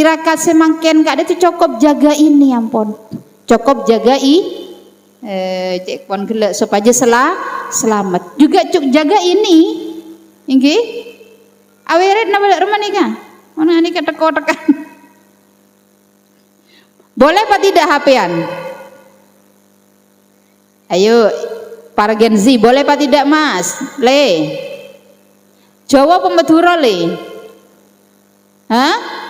tirakat semangken kak itu cukup jaga ini ampun, cukup jaga cek pon gelek supaya selamat juga jaga ini inggih aweret nama rumah nikah mana ini ketekan boleh apa tidak HP-an ayo para Gen Z boleh apa tidak mas le Jawa apa Madura le hah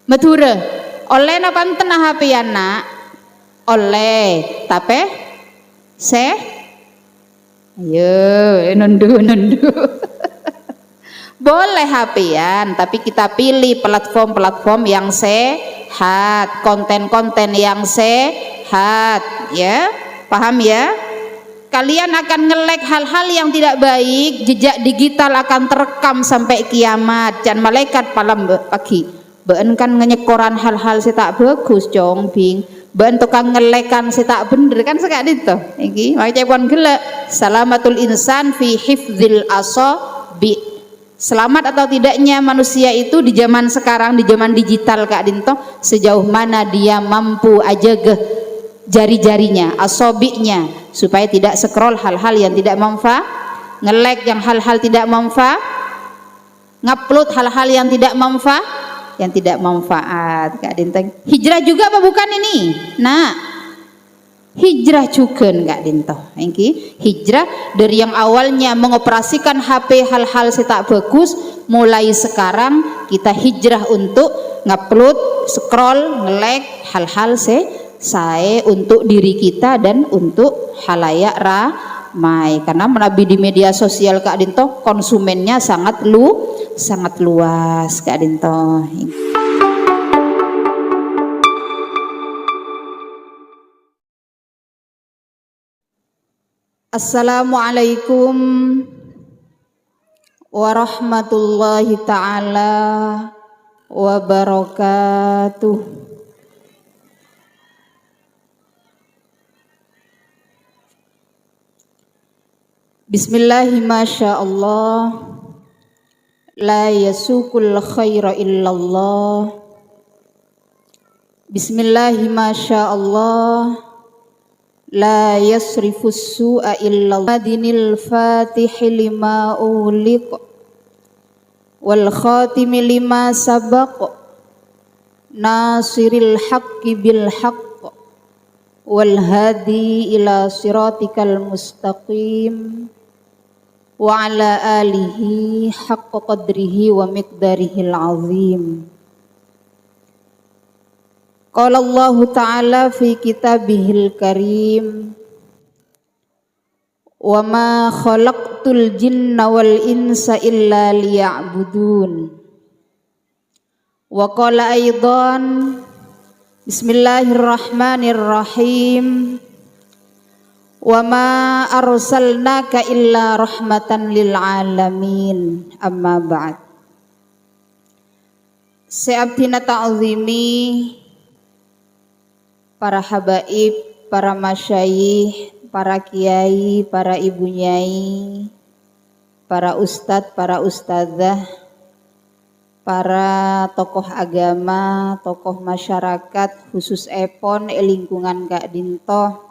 Madura oleh napa enten HP-an nak oleh tapi ayo nundu boleh HP-an tapi kita pilih platform-platform yang sehat, konten-konten yang sehat ya, paham ya? Kalian akan nge-like hal-hal yang tidak baik, jejak digital akan terekam sampai kiamat dan malaikat malam pagi beun kan ngenyekoran hal-hal sih tak bagus jong bing beun tukang ngelekan sih tak bener kan sekak itu iki makanya pun gelek salamatul insan fi hifdzil asabi selamat atau tidaknya manusia itu di zaman sekarang di zaman digital kak Dinto sejauh mana dia mampu ajaga jari-jarinya asobinya supaya tidak scroll hal-hal yang tidak manfaat nge-like yang hal-hal tidak manfaat ngupload hal-hal yang tidak manfaat Kak Dinteng. Hijrah juga apa bukan ini? Nah, hijrah juga Kak Dinto. Hijrah dari yang awalnya mengoperasikan HP hal-hal yang tak bagus, mulai sekarang kita hijrah untuk ngupload, scroll, nge-like hal-hal saya untuk diri kita dan untuk halayak ramai. Karena menabi di media sosial Kak Dinto konsumennya sangat luas Kak Dinto. Assalamualaikum warahmatullahi taala wabarakatuh. Bismillahi masyaallah la yasukul khaira illallah. Bismillahi masyaallah la yasrifus su'a illallah. Dinil fatihi lima uliq wal khatimi lima sabaq nasiril haqqi bil haqq wal hadi ila siratikal mustaqim wa ala alihi haqqa qadrihi wa miqdarihil azim. Qala Allah Ta'ala fi kitabihil karim wa ma khalaqtul jinna wal insa illa liya'budun. Wa qala aidan bismillahirrahmanirrahim wa ma arsalnaka illa rahmatan lil alamin. Amma ba'd. Se'abdina ta'zimi para habaib, para masyayikh, para kiai, para ibu nyai, para ustadz, para ustadzah, para tokoh agama, tokoh masyarakat, khusus epon lingkungan Kak Dinto,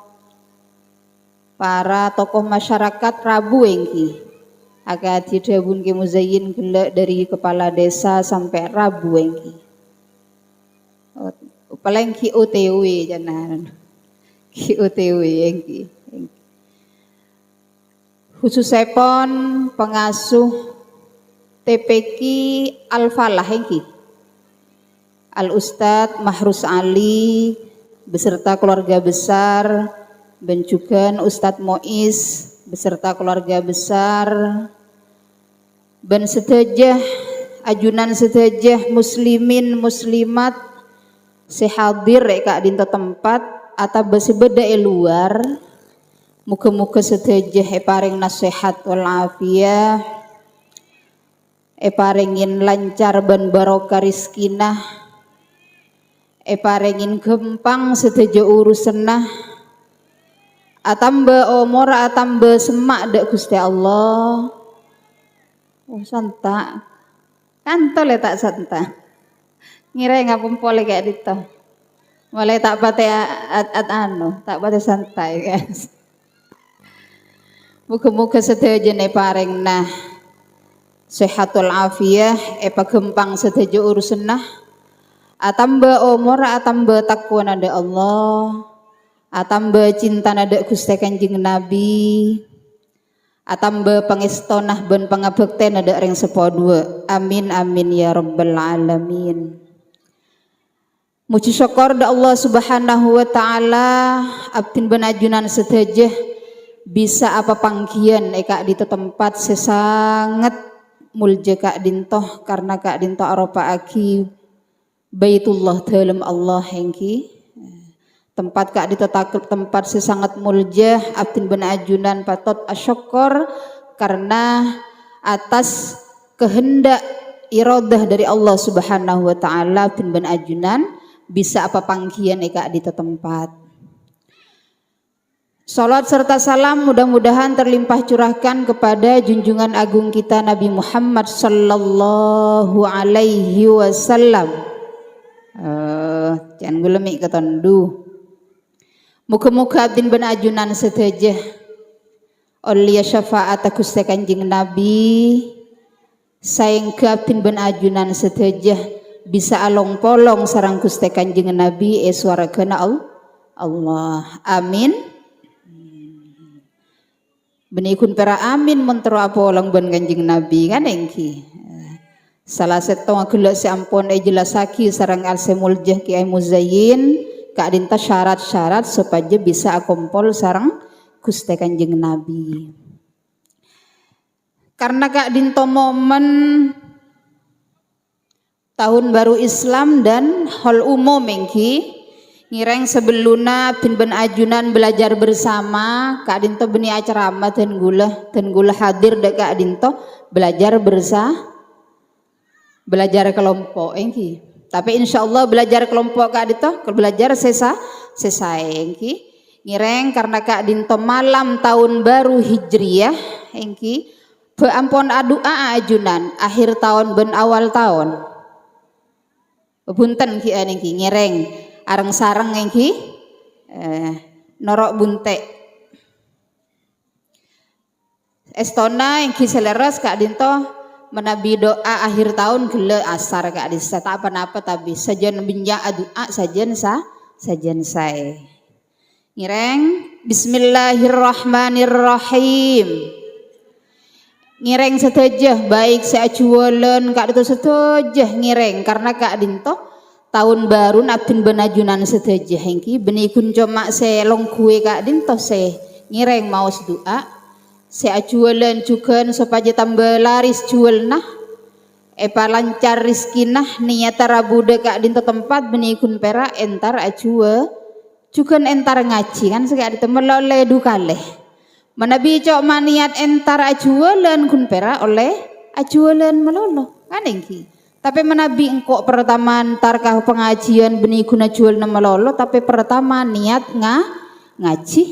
para tokoh masyarakat Rabu engki agak didabun ke muzayyin gelek dari kepala desa sampai Rabu engki paling ki OTW janan ki OTW engki khusus epon pengasuh TPQ Al-Falah engki Al Ustadz Mahrus Ali beserta keluarga besar bencukan Ustadz Mois beserta keluarga besar ben sedejah ajunan sedejah muslimin muslimat sehadir Kak Dinto tempat atau besebeda luar muka-muka sedejah paring nasihat wal afiyah paringin lancar ben barokah rizkinah paringin gempang sedejah urusenah atamba umur atamba semak dek Gusti Allah. Oh santa kantol tak santa Ngira ngapun pole kayak dito. Mulai tak pate tak pate santai guys. Muga-muga sedaya ne paring nah sehatul afiyah pagempang sedaya urusan nah atamba umur atamba takwa nada Allah atamba cinta nada Gusti Kanjeng Nabi atamba pangestonah ben pangabekte nada ring sepodua amin amin ya rabbal alamin. Muji syukur da Allah Subhanahu wa taala abdin benajunan sedaya bisa apa panggian eka di tempat sesangat mulja kak dintoh karena kak dintoh aropa aki Baitullah dalam Allah hengki tempat kak ditakluk tempat sesangat mulja abdin benajunan patot asyukur karena atas kehendak iradah dari Allah Subhanahu wa taala abdin benajunan bisa apa panggian eka di tempat. Salat serta salam mudah-mudahan terlimpah curahkan kepada junjungan agung kita Nabi Muhammad sallallahu alaihi wasallam. Jangan gulemi ketondu. Muga-muga abdin benajunan sedaya oleh syafaat Gusti Kanjeng Nabi saeng ke abdin benajunan sedaya bisa along polong sareng Gusti Kanjeng Nabi swargana Allah. Amin. Benikun para amin mentero apolong ben Kanjeng Nabi kan engki. Salah satu gelak si ampun jelasaki sareng alse muljah Kiai Muzayyin ka dinta syarat-syarat supaya bisa akumpul sareng Gusti Kanjeng Nabi. Karena kak dinto momen tahun baru Islam dan hal umum engki ngireng sebeluna bin ajunan belajar bersama kak dinto beni acara amat dan gula hadir dek kak dinto belajar belajar kelompok engki tapi insyaallah belajar kelompok kak dinto belajar sesa engki ngireng karena kak dinto malam tahun baru hijriyah engki beampun adua ajunan akhir tahun ben awal tahun bunten ki engki ngireng areng sareng engki norok bunte estona engki seleres kak dinto menabi doa akhir tahun gele asar kak disa tak apa-apa tapi sajen binja doa sajen sae ngireng bismillahirrahmanirrahim ngireng sedejah baik seacuwelen kak dinto sedejah ngireng karena kak dinto tahun baru abdin benajunan sedejah hengki benikun coma se long kue kak dinto se ngireng maus doa se acualen cuken supaya tambah laris jual nah lancar rizki nah niata rabude kak dinto tempat benikun pera entar acua cuken entar ngaji kan sekak dinto melole dukaleh menabi cok maniat entar acualen kun pera oleh acualen melolo kan hengki tapi menabi engkau pertama antarkah pengajian benih guna jual nama lolo tapi pertama niat ngaji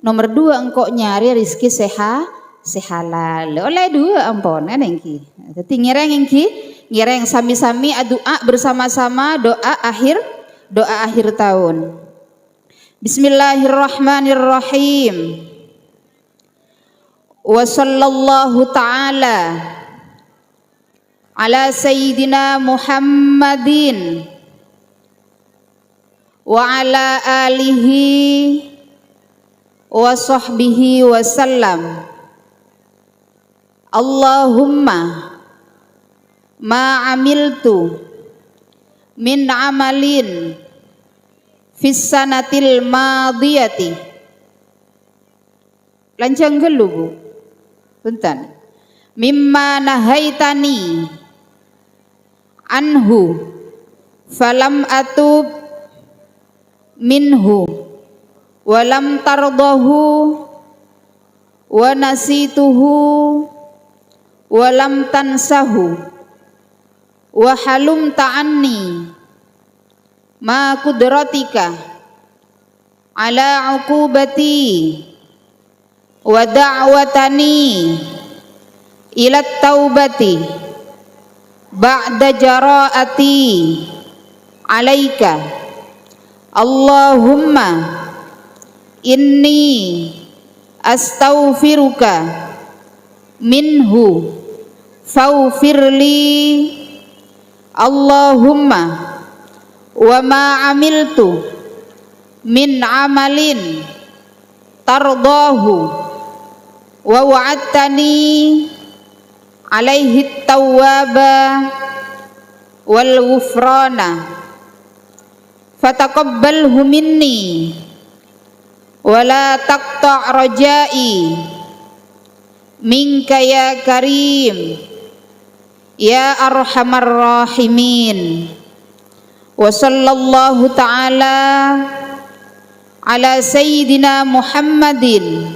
nomor dua engkau nyari rizki sehalal oleh dua ampun kan engki jadi ngireng sami-sami doa bersama-sama doa akhir tahun Bismillahirrahmanirrahim wa sallallahu ta'ala ala sayyidina Muhammadin wa ala alihi wa sahbihi wa sallam. Allahumma ma amiltu min amalin fis sanatil madiyati lancang gelu Bu punten mimma nahaitani anhu falam atub minhu walam tardahu wa nasituhu walam tansahu wa halum ta'anni ma kudratika ala uqubati wa da'watani ila taubati ba'da jara'ati alaika Allahumma inni astaghfiruka minhu faghfirli Allahumma wa ma amiltu min amalin tardahu wa wa'adtani alaihi tawwaba wal ghufrana fataqabbalhu minni wa la taqta' rajai minka ya karim ya arhamar rahimin. Wa sallallahu ta'ala ala sayyidina Muhammadin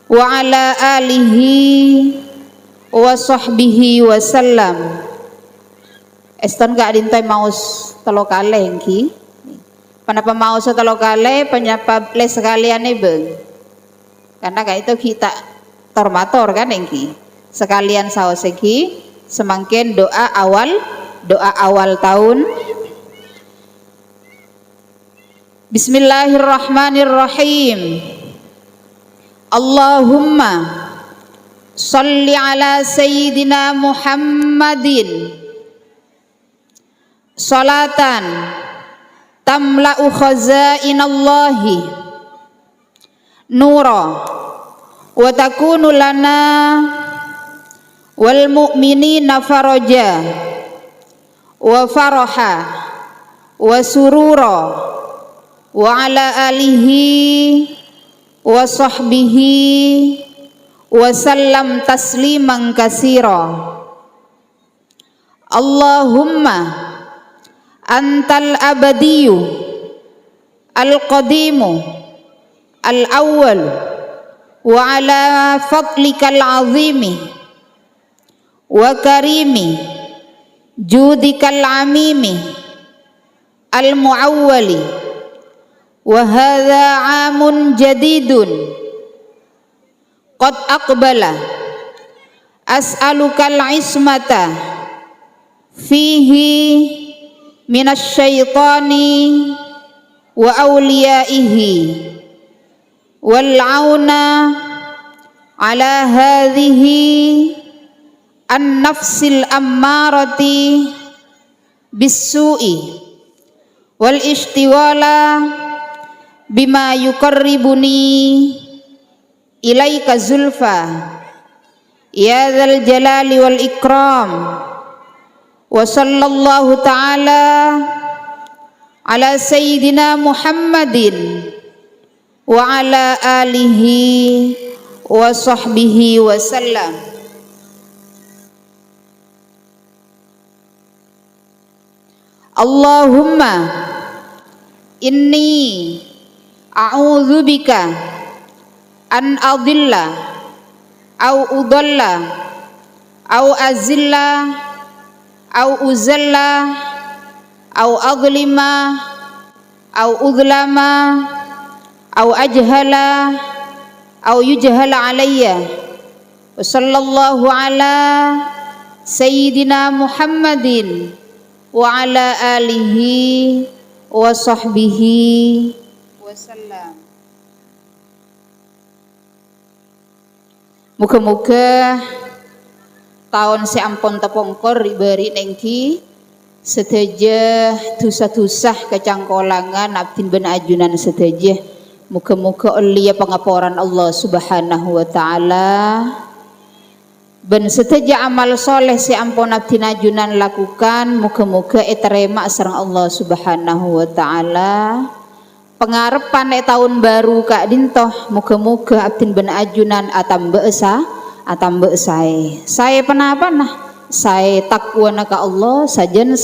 wa ala alihi wa sahbihi wa sallam. Eston gak dintai maus telo kale engki. Kenapa maus telo kale penyapa les sekalian beng. Karena kayak itu kita tormator kan engki. Sekalian saos engki semangkin doa awal tahun. Bismillahirrahmanirrahim. Allahumma salli ala sayyidina Muhammadin salatan tamla'u khazainallahi nura wa takunu lana wal mu'minina faraja wa faraha wa surura wa ala alihi wa sahbihi wa sallam tasliman katsira. Allahumma antal abadiyyu al qadimu al awwal wa ala fadlikal azimi wa karimi judikal amimi al muawwali wa hadha amun jadidun qad aqbala as'alukal ismata fihi minasy syaitani wa awliyaihi wal auna ala hadhihi an nafsil ammarati bis-su'i wal istiwala bima yuqarribuni ilaika zulfa ya dzal jalali wal ikram. Wa sallallahu ta'ala ala sayyidina Muhammadin wa ala alihi wa sahbihi wa sallam. Allahumma inni a'udzubika an adilla au udalla au azilla au uzalla au adlima au udlama au ajhala au yujhala alayya. Wa sallallahu ala sayyidina Muhammadin wa ala alihi wa sahbihi wa sallam. Muka-muka tahun seampun tepongkor diberi nengki seteja tusah-tusah kecangkolangan abdin ben ajunan seteja. Muka-muka ulia pengaporan Allah subhanahu wa ta'ala ben seteja amal soleh seampun abdin ajunan lakukan. Muka-muka eterema sareng Allah subhanahu wa ta'ala. Pengarepan tahun baru kak dintoh muka-muka abdin ben ajunan atam beesa saya panah saya takwa naka Allah sajen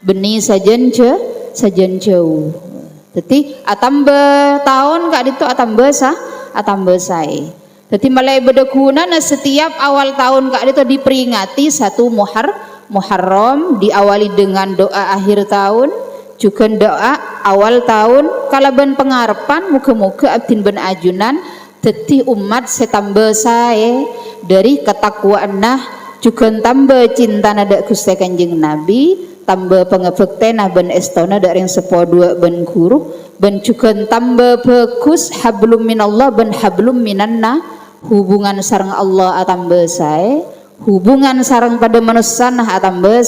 beni sajen jauh. Jadi atam be tahun kak dintoh atam beesa saya. Jadi mulai bedekuna setiap awal tahun kak dintoh diperingati satu Muharram diawali dengan doa akhir tahun. Juga doa awal tahun kalaban pengarepan muka-muka abdin ben ajunan teti umat setambah saya dari ketakwaan nah juga tambah cinta nada Gusti Kanjeng Nabi tambah pengebekten ben estona dari yang sepodua ben guru ben juga tambah bagus hablum minallah ben hablum minanna hubungan sareng Allah atambah sae hubungan sareng pada manusia nah atambah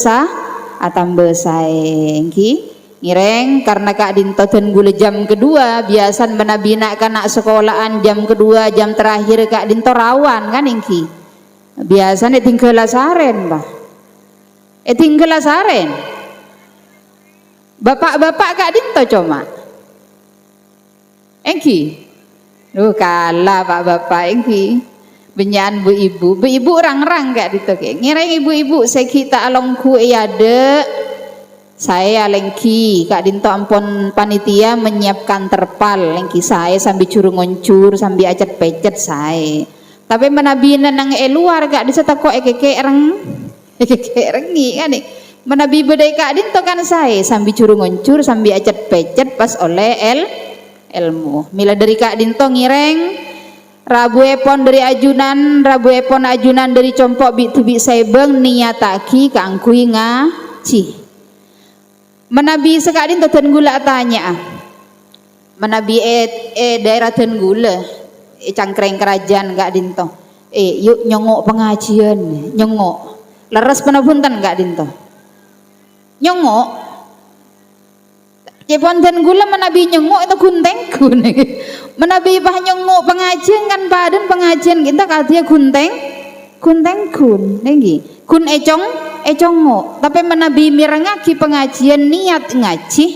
sae ngireng karena Kak Dinto dan gula jam kedua biasan menabina kanak sekolahan jam kedua jam terakhir Kak Dinto rawan kan ingki biasanya tinggal saren bah tinggal saren bapak-bapak Kak Dinto cuma engki kalah pak bapak engki benyan bu ibu orang-orang Kak Dinto ngireng ibu-ibu saya kita alongku ada saya lengki Kak Dinto ampun panitia menyiapkan terpal lengki saya sambil curu ngoncur sambil acet pecet saya tapi menabina nang luar Kak Dinto kok ekekereng kan menabi bedai Kak Dinto kan saya sambil curu ngoncur sambil acet pecet pas oleh ilmu mila dari Kak Dinto ngireng Rabu epon dari ajunan dari compok bi sebeng niataki kangkui ngaji menabi sekadin ten gula tanya menabi daerah ten gula cangkreng kerajaan Kak Dinto yuk nyongok pengajian nyongok leres penapunten Kak Dinto nyongok cepon ten gula menabi nyongok itu gunteng kun menabi bah nyongok pengajian kan badan pengajian kita katanya gunteng kun nengi kun econgmo tapi menabi mirengaki pengajian niat ngaji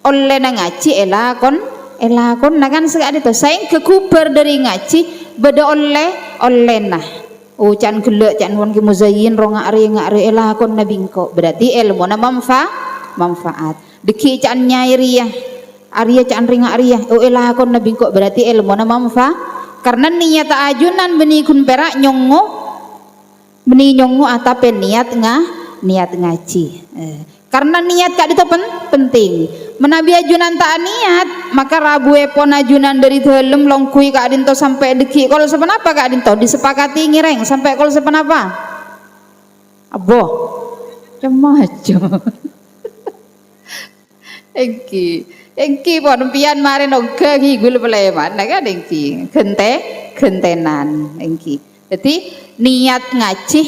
oleh na ngaji elakon nah kan sekali itu saya kekubar dari ngaji beda oleh nah can gelek can won ki muzayyin ro ngari elakon nabingko berarti ilmu na manfaat deki can nyairiah Arya can ringa Arya elakon nabingko berarti ilmu na manfaat karena niat ajunan benikun perak nyongo meninjongmu atape niat ngaji karena niat Kak itu penting menabi ajunan tak niat maka Rabu epon ajunan dari dalam longkui Kak Dinto sampai deki kalau sepenapa Kak Dinto disepakati ngireng sampai kalau sepenapa aboh cemajo engki pon pian mare oga ngigul peleman nah kan engki gentenan engki jadi niat ngaji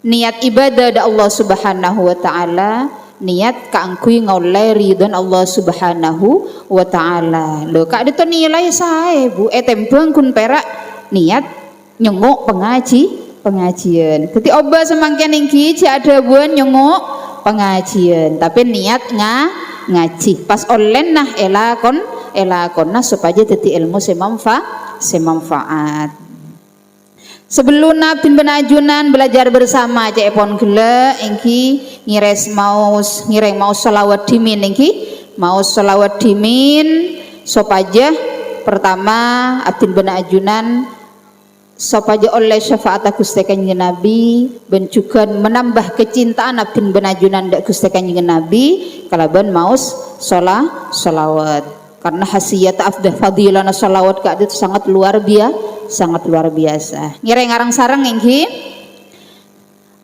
niat ibadah da Allah Subhanahu wa taala niat kaangkui ngoleh ridon Allah Subhanahu wa taala lho Kak Dinto nilai sae Bu tembang kun perak niat nyengok pengajian jadi oba semangkin ingki ada buan nyengok pengajian tapi niat ngaji pas online nah elakon nah supaya jadi ilmu semanfaat sebelum nabin benajunan belajar bersama cek pon gele engki ngireng mau sholawat dimin engki mau sholawat dimin sopaja pertama abdin benajunan sopaja oleh syafaat Gusti Kanjeng Nabi ben juga menambah kecintaan abdin benajunan dak Gusti Kanjeng Nabi kalaban maus sholawat karena hasiyat afdah fadilana sholawat Kak itu sangat luar biasa ngireng arang sareng engki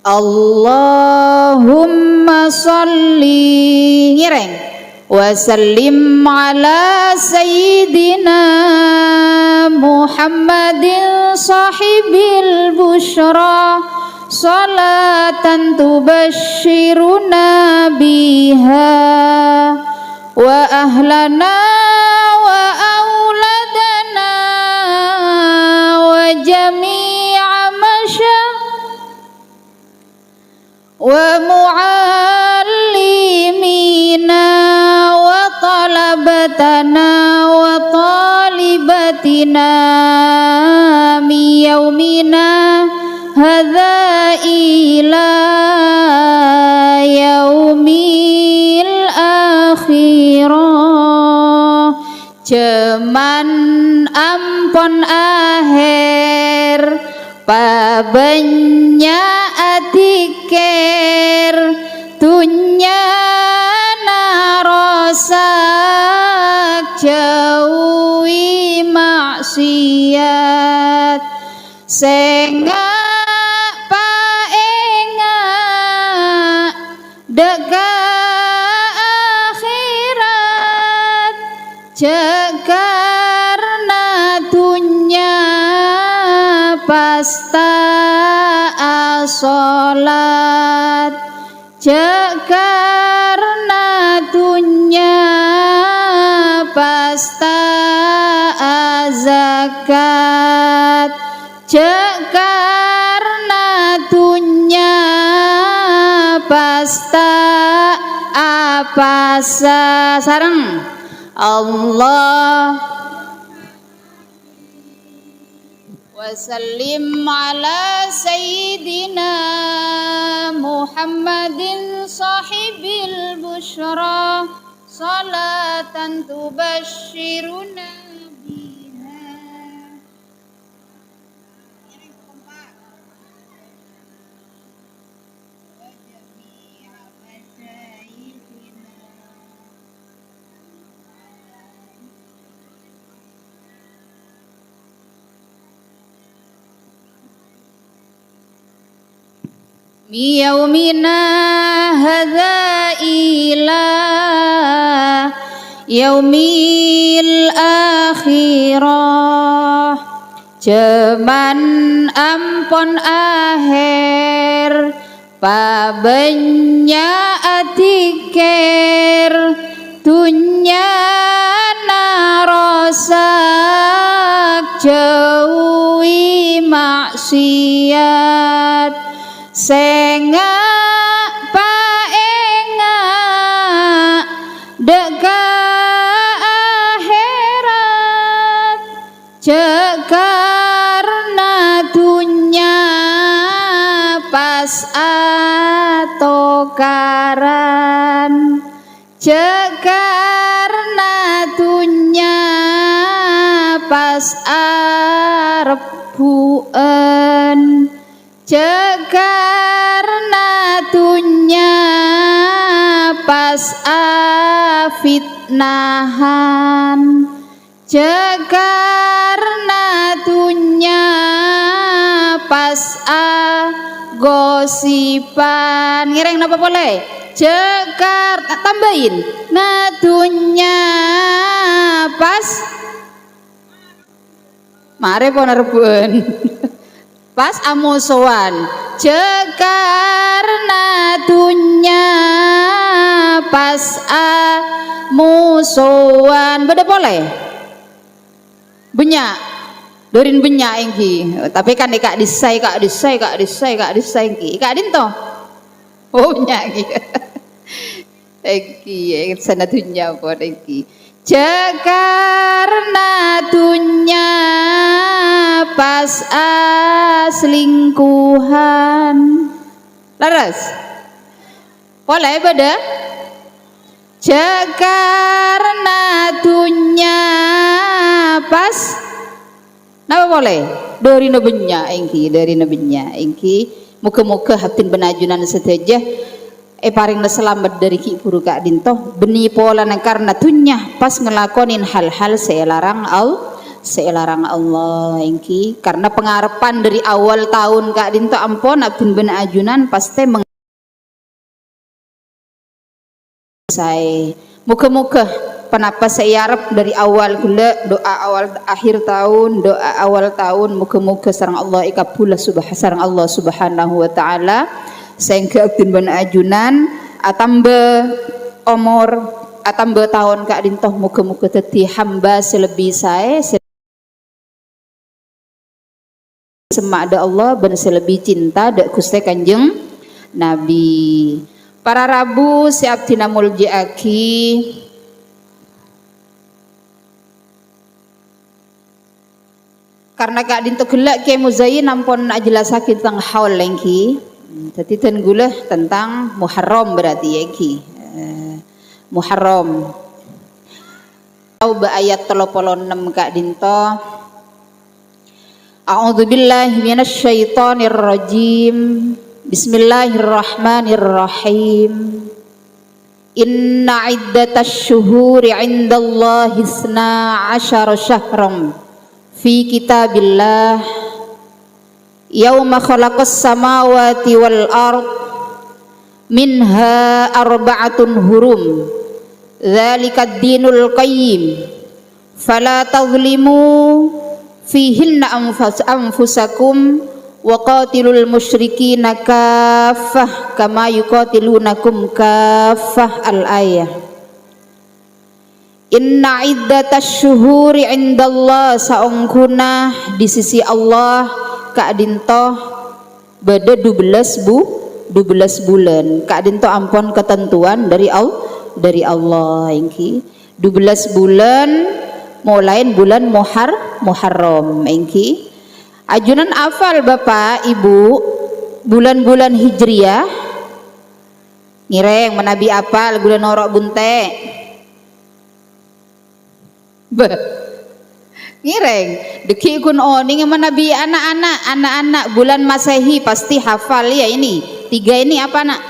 Allahumma sholli ngireng wa sallim ala sayyidina Muhammadin sahibil busyra salatan tubashshiruna biha wa ahlana wa auladana wa jami'a masya wa muallimina wa talabatana wa talibatina mi yaumina hadza ila yaumil akhirah ceman ampon akhir pabenya atiker tunya narosak jauhi maksiat senga paenga akhirat, karena dunya pasta salat, karena dunya pasta zakat, karena dunya pasta apa sareng Allah wasallim ala sayyidina Muhammadin sahibil busyra salatan tubashiruna biha. Yaumina hadza ila yaumil akhirah, jaman ampun akhir pabenya adikir dunya narosak jauhi maksiat senga paenga deka akhirat, karena dunya pas atokaran, karena dunya pas arepuen, karena dunya pas fitnahan, karena dunya pas gosipan. Ngireng napa boleh? Tambahin na dunya pas mare ponerpun pas amusuhan, karena dunya pas amusuhan. Beda boleh benyak dorin benyak engki, tapi kan kak disai engki kak dinto oh benyak engki sana dunya apa engki, karena dunya pas selingkuhan. Laras boleh beda, karena dunya pas napa boleh dari nabenya engki muka-muka hatin benajunan seteja paring selamat dari ki puru kak dinto beni pola karena dunya pas ngelakonin hal-hal selarang Allah engki, karena pengharapan dari awal tahun kak dinto ampun abdin benajunan pasti saya muka-muka kenapa saya harap dari awal gula doa awal akhir tahun, doa awal tahun muka-muka sareng Allah ikapula sareng Allah subhanahu wa ta'ala sehingga abdin benajunan atamba umur atamba tahun kak dintoh muka-muka teti hamba selebih saya semak da Allah ben selebih cinta da Gusti Kanjeng Nabi. Para Rabu siap tina muljiaki karena kak dinto gelak ke muzayyin ampun ajelasakin tentang haul lengki jadi tenggula tentang Muharram berarti yaki Muharram tau be ayat 36 kak dinto a'udzubillahi minasyaitonir rajim. Bismillahirrahmanirrahim. Inna iddatasy syuhuri 'indallahi 12 syahran fi kitabillah yauma khalaqas samawati wal ard minha arba'atun hurum dzalikad dinul qayyim fala tadhlimu fihinna anfusakum wa qatilul musyrikina kaffah kama yuqatilunakum kaffah. Al-ayah. Inna iddatash syuhuri indallah saungkuna di sisi Allah kaadintoh beda 12 bulan kaadintoh ampun ketentuan dari Allah engki 12 bulan mulai bulan Muharram engki ajunan afal Bapak Ibu bulan-bulan Hijriyah ngireng menabi apal bulan Orok Bunte ngireng deki kun oning menabi anak-anak bulan Masehi pasti hafal ya. Ini 3 ini apa nak?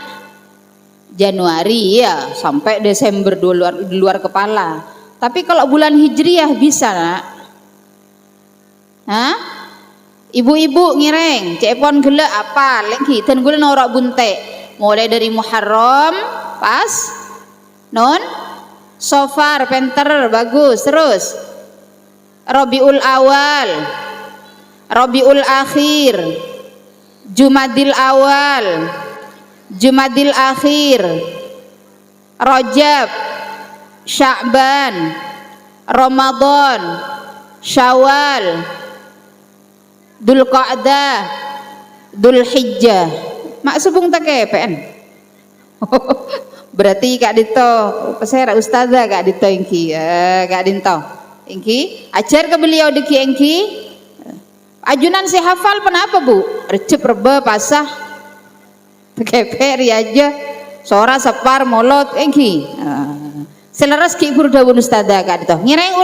Januari ya sampai Desember di luar kepala. Tapi kalau bulan Hijriyah bisa nak? Hah? Ibu-ibu ngireng cepon gele apa lagi ten bulan Orok Bunte mulai dari Muharram pas non Sofar penter bagus, terus Rabiul Awal, Rabiul Akhir, Jumadil Awal, Jumadil Akhir, Rajab, Sya'ban, Ramadan, Syawal, Dzulqa'dah, Dzulhijjah. Mak sebung tak kepen. Berarti Kak Dito saya ustazah Kak Dito engki Kak Dito engki ajar ke beliau deki engki ajunan si hafal kenapa Bu recep reba pasah keper aja sora separ molot engki seleras ki guru dawun ustazah Kak Dito ngireng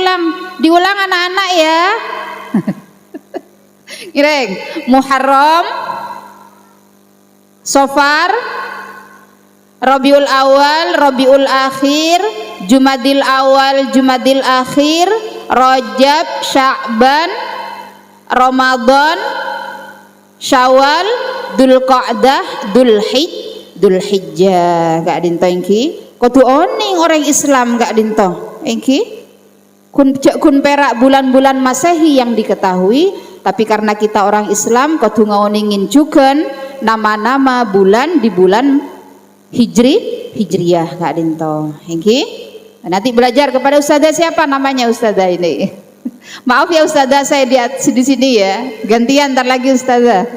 diulang anak-anak ya. Ngireng Muharram Sofar Rabiul Awal, Rabiul Akhir, Jumadil Awal, Jumadil Akhir, Rajab, Sya'ban, Ramadan, Syawal, Dzulqa'dah, Dzulhijjah. Kak Dinto engki, kudu oning orang Islam Kak Dinto engki. Kun perak bulan-bulan Masehi yang diketahui, tapi karena kita orang Islam kudu ngaoningin juga nama-nama bulan di bulan Hijriyah Kak Dinto. Engki nanti belajar kepada ustazah siapa namanya ustazah ini. Maaf ya ustazah saya di sini ya. Gantian ntar lagi ustazah.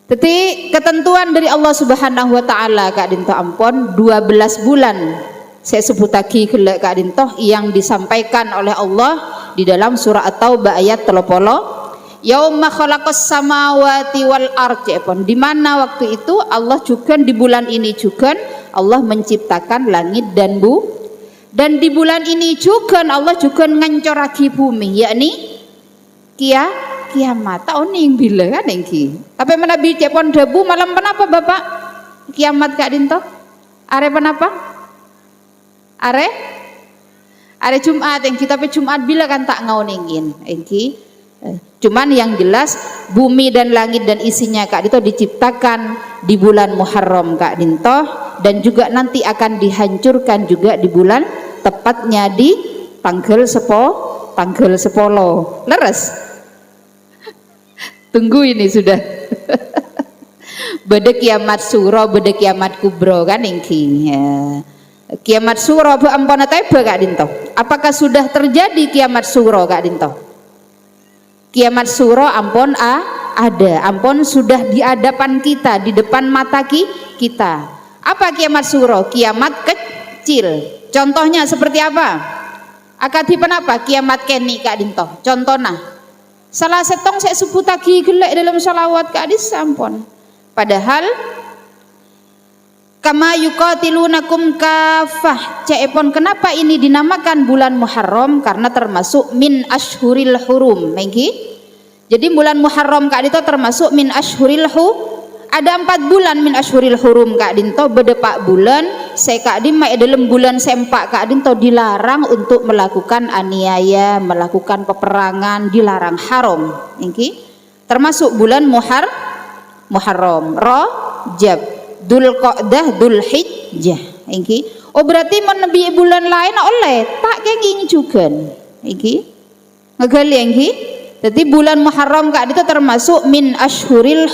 Tapi ketentuan dari Allah Subhanahu wa taala Kak Dinto ampun 12 bulan saya sebut lagi Kak Dinto yang disampaikan oleh Allah di dalam surah At-Taubah ayat 30. Yauma khalaqas samawati wal ardi di mana waktu itu Allah juga di bulan ini juga Allah menciptakan langit dan di bulan ini juga Allah juga ngancoraki bumi yakni kiamat tahun yang bila kan engki tapi menabi cepon debu malam kenapa Bapak kiamat Kak Dinto are kenapa are Jumat engki tapi Jumat bila kan tak ngauningin engki. Cuman yang jelas bumi dan langit dan isinya Kak Dinto diciptakan di bulan Muharram Kak Dinto dan juga nanti akan dihancurkan juga di bulan tepatnya di tanggal 10 leres. Tunggu ini sudah. Beda kiamat suro, beda kiamat kubro kan engki. Ya. Kiamat suro ampun tebe Kak Dinto. Apakah sudah terjadi kiamat suro Kak Dinto? Kiamat suro ampun ada, ampun sudah di hadapan kita, di depan mata kita. Apa kiamat suro? Kiamat kecil. Contohnya seperti apa? Akadipan apa? Kiamat keni Kak Dinto. Contohnya, salah setong saya sebut lagi gelek dalam salawat Kak Dis ampun. Padahal kama yuqatilunakum kafah. Cepon kenapa ini dinamakan bulan Muharram? Karena termasuk min ashhuril hurum. Mengki. Jadi bulan Muharram Kak Dinto termasuk min ashhuril ada 4 bulan min ashhuril hurum Kak Dinto bedepak bulan saya Kak Dim dalam bulan sempak Kak Dinto dilarang untuk melakukan aniaya, melakukan peperangan, dilarang haram. Mengki. Termasuk bulan Muharram. Rajab, Dzulqa'dah, Dzulhijjah iki. Oh berarti menebi bulan lain oleh tak kenging juga iki. Ngegali iki. Jadi bulan Muharram Kak itu termasuk min ashhuril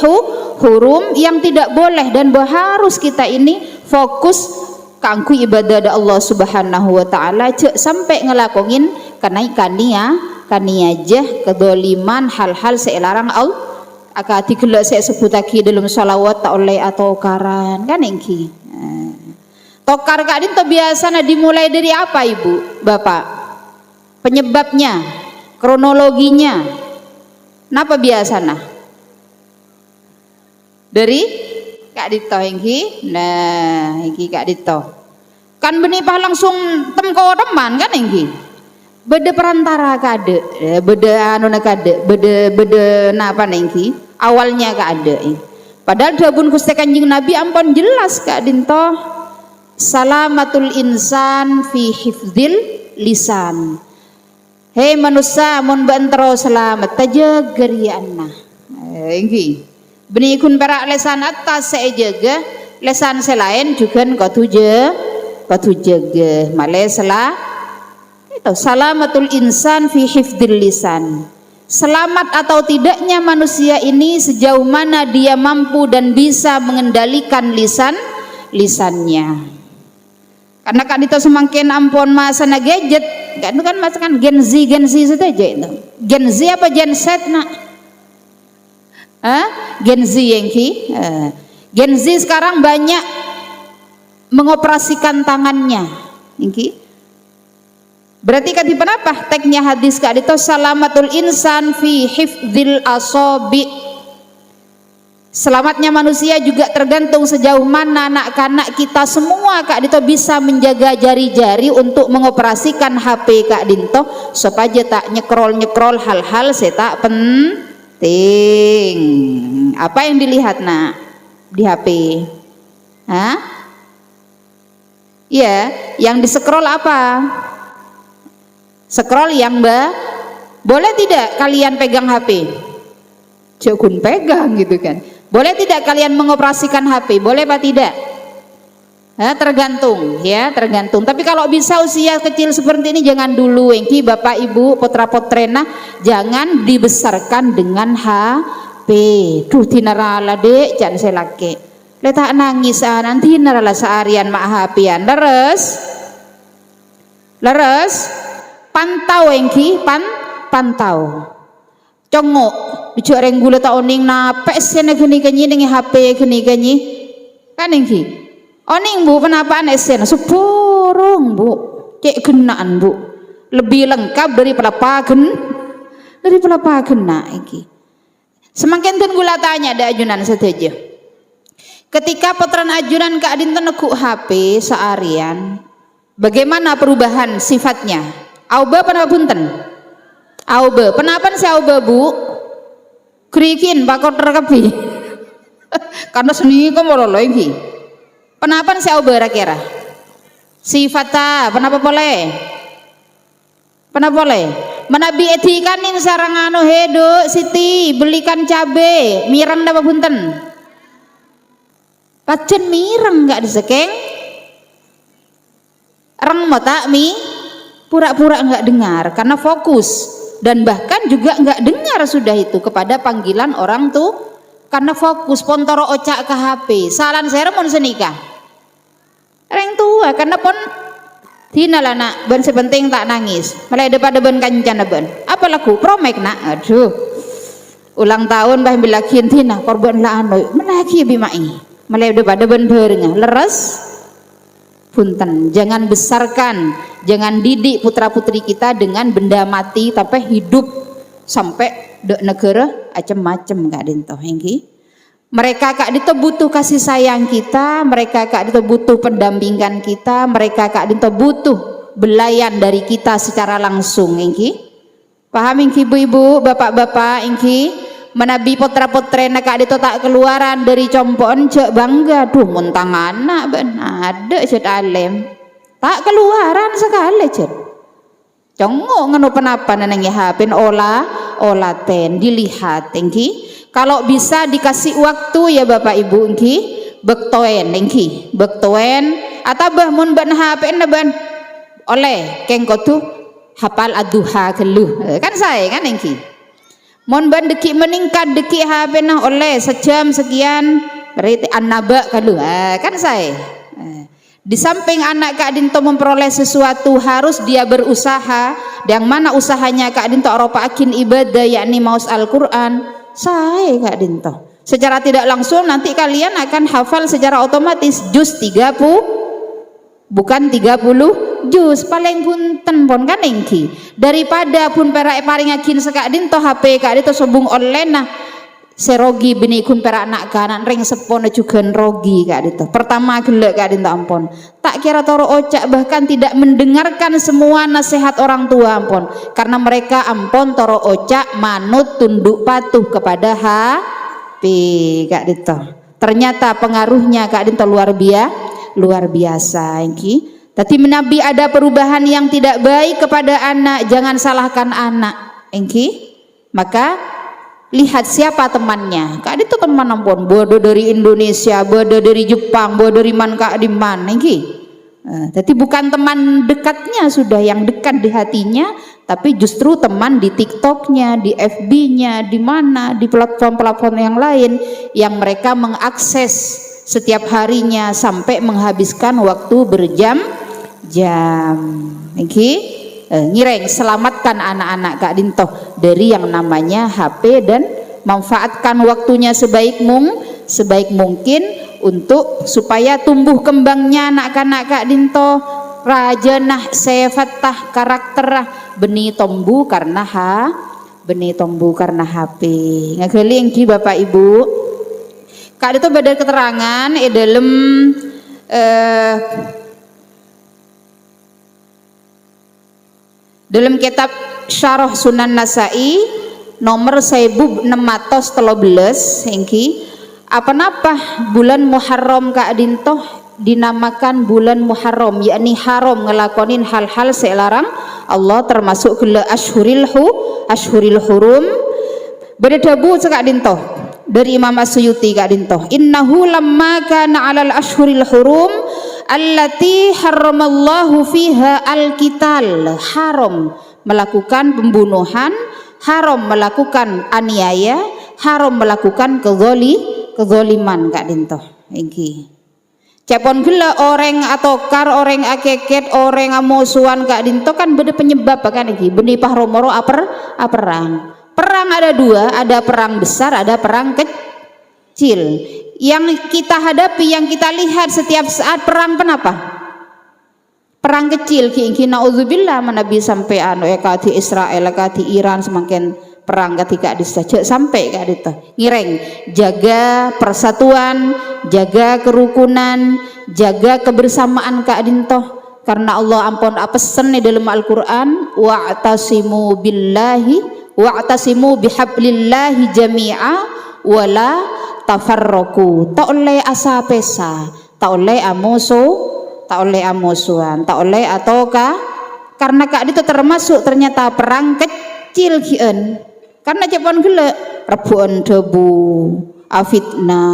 hurum yang tidak boleh dan harus kita ini fokus kangku ibadah da Allah Subhanahu wa taala cek sampai ngelakongin kania jah kedoliman hal-hal selarang Allah akati kelak saya sebut lagi dalam salawat tak oleh atau karan kan engki. Tokar Kak itu biasanya dimulai dari apa Ibu Bapak? Penyebabnya, kronologinya, kenapa biasanya? Dari Kak Dito engki, nah engki Kak Dito. Kan benipah langsung temko teman kan engki. Beda perantara kade, beda anu kade, beda napa engki. Awalnya kade. Padahal dabun Gusti Kanjeng Nabi ampun jelas Kak Dito. Salamatul insan fi hifdzil lisan. Hei manusia mun bentro selamat tajagar ya anna. Engki. Beni kun perak lesan atas saya jaga, lesan selain juga kau jaga. Maleslah itu salamatul insan fi hifdzil lisan. Selamat atau tidaknya manusia ini sejauh mana dia mampu dan bisa mengendalikan lisannya. Karena kan itu semakin ampun masa na gadget, kan itu kan masa kan Gen Z saja itu. Gen Z apa Gen Z nak? Gen Z engki. Gen Z sekarang banyak mengoperasikan tangannya, engki. Berarti kan apa? Teknya hadis Kak itu salamatul insan fi hifdzil asabi. Selamatnya manusia juga tergantung sejauh mana anak-anak kita semua Kak Dito bisa menjaga jari-jari untuk mengoperasikan HP Kak Dito supaya tak nyekrol hal-hal tak penting. Apa yang dilihat nak di HP? Iya, yang disekrol apa? Scroll yang boleh tidak kalian pegang HP? Jangan pegang gitu kan. Boleh tidak kalian mengoperasikan HP? Boleh apa tidak? Tergantung ya, tergantung. Tapi kalau bisa usia kecil seperti ini jangan dulu engki Bapak Ibu putra putrena jangan dibesarkan dengan HP. Duh tinarala dek jangan selake. Letak nangis nanti narala seharian mak HP-an. Leres pantau engki pantau. Congok dicoreng gula tak oning na pesen gini kanyi dengan HP gini kanyi kan engki oning Bu penapaan esen sepurung Bu cek genaan Bu lebih lengkap daripada pagen nak engki semakin ten gula tanya ada ajunan saja ketika potran ajunan Kak Adin tenekuk HP seharian bagaimana perubahan sifatnya auba penapa punten Aube, kenapa si Aube Bu? Krikin bakal terkepi. Karena seni kok mau lagi. Kenapa si Aube kira? Sifatnya, kenapa boleh? Kenapa boleh? Menabi etikanin sarang anu hedo Siti belikan cabe, mirang dapat punten. Pacen mirang nggak disekeng? Rang mata mi pura-pura nggak dengar karena fokus. Dan bahkan juga nggak dengar sudah itu kepada panggilan orang tuh karena fokus pontoro ocak ke HP salan saya mon senikah orang tua karena pon tina lah nak ben sepenting tak nangis malah daripada ben kancan ben apa laku promek nak aduh ulang tahun bah bilakin tina korban lah anu menaki bimai malah daripada ben berengah leres punten jangan besarkan jangan didik putra putri kita dengan benda mati tapi hidup sampai de negara macem-macem Kak Dinto engki mereka Kak Dinto butuh kasih sayang kita mereka Kak Dinto butuh pendampingan kita mereka Kak Dinto butuh belayan dari kita secara langsung engki paham engki ibu-ibu bapak-bapak engki menabi putra-putrena Kak Dito tak keluaran dari compon cek bangga duh muntang anak ben ada cet alem tak keluaran sekali cet congok ngenu penapa neneng hapin olah ten dilihat engki kalau bisa dikasih waktu ya Bapak Ibu engki bektoen engki bektoen atabah mun ban HP na ban oleh keng kotu hafal ad-duha keluh kan saya kan engki mon ban deki meningkat deki HP nah oleh sejam sekian berarti an-naba keluh kan saya di samping anak Kak Dinto memperoleh sesuatu harus dia berusaha yang mana usahanya Kak Dinto aropakin ibadah yakni maus Al-Quran saya Kak Dinto secara tidak langsung nanti kalian akan hafal secara otomatis juz 30 bukan 30 juz paling punten pun kan engki daripada pun perak paringakin sekak Dinto HP Kak Dinto sobung online nah serogi bini kun perak anak kanan ring sepon juga rogi Kak Dinto pertama gelek Kak Dinto ampun tak kira toro ocak bahkan tidak mendengarkan semua nasihat orang tua ampun karena mereka ampun toro ocak manut tunduk patuh kepada HP Kak Dinto ternyata pengaruhnya Kak Dinto luar biasa engki tapi Nabi ada perubahan yang tidak baik kepada anak jangan salahkan anak engki maka lihat siapa temannya Kak itu teman ampun bodoh dari Indonesia bodoh dari Jepang bodoh dari man Kak di mana jadi bukan teman dekatnya sudah yang dekat di hatinya tapi justru teman di TikToknya di FB-nya di mana di platform-platform yang lain yang mereka mengakses setiap harinya sampai menghabiskan waktu berjam-jam ngireng selamatkan anak-anak Kak Dinto dari yang namanya HP dan manfaatkan waktunya sebaik mungkin untuk supaya tumbuh kembangnya anak-anak Kak Dinto rajanah sefatah karakterah benih tombu karena HP ngageling ki Bapak Ibu Kak Dinto badar keterangan dalam kitab Syarah Sunan Nasai nomor 1613 engki apa bulan Muharram Kak Dinto dinamakan bulan Muharram yakni haram ngelakonin hal-hal selarang Allah termasuk ke ashuril hurum berdebu Kak Dinto dari Imam As-Suyuti Kak Dinto innahu lamma kana 'alal ashuril hurum allati harramallahu fiha al-qital haram melakukan pembunuhan haram melakukan aniaya haram melakukan kezaliman Kak Dinto iki cepon gila orang atau kar orang akeket orang amusuan Kak Dinto kan beda penyebab kan iki benih pahromoro perang ada dua ada perang besar ada perang kecil yang kita hadapi yang kita lihat setiap saat perang kenapa perang kecil ki naudzubillah Nabi sampai kati Israel kati Iran semakin perang ketika disajak sampai Kak Dinto ngireng jaga persatuan jaga kerukunan jaga kebersamaan Kak Dinto karena Allah ampun pesen di dalam Al-Quran wa'tasimu bihablillahi jami'a wala tafarroku tak oleh asa pesa tak oleh amusuan tak oleh ataukah karena Kak Dinto termasuk ternyata perang kecil kian karena cepon gelek rebuan debu afitna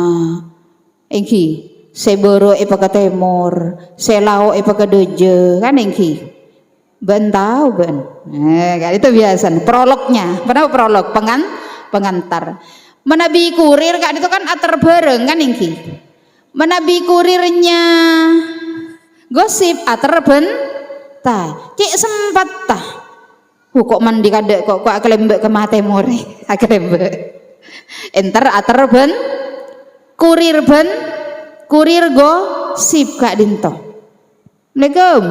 engki seboro epaka temur selao epaka doje kan engki ben tahu ben Kak Dinto biasa prolognya kenapa prolog pengantar menabi kurir Kak Dinto kan atar bareng kan engki menabi kurirnya gosip atar bentah cik sempat tah kok mandi kadek kok akelembek ke mate more akelembek enter atar kurir gosip Kak Dinto Assalamualaikum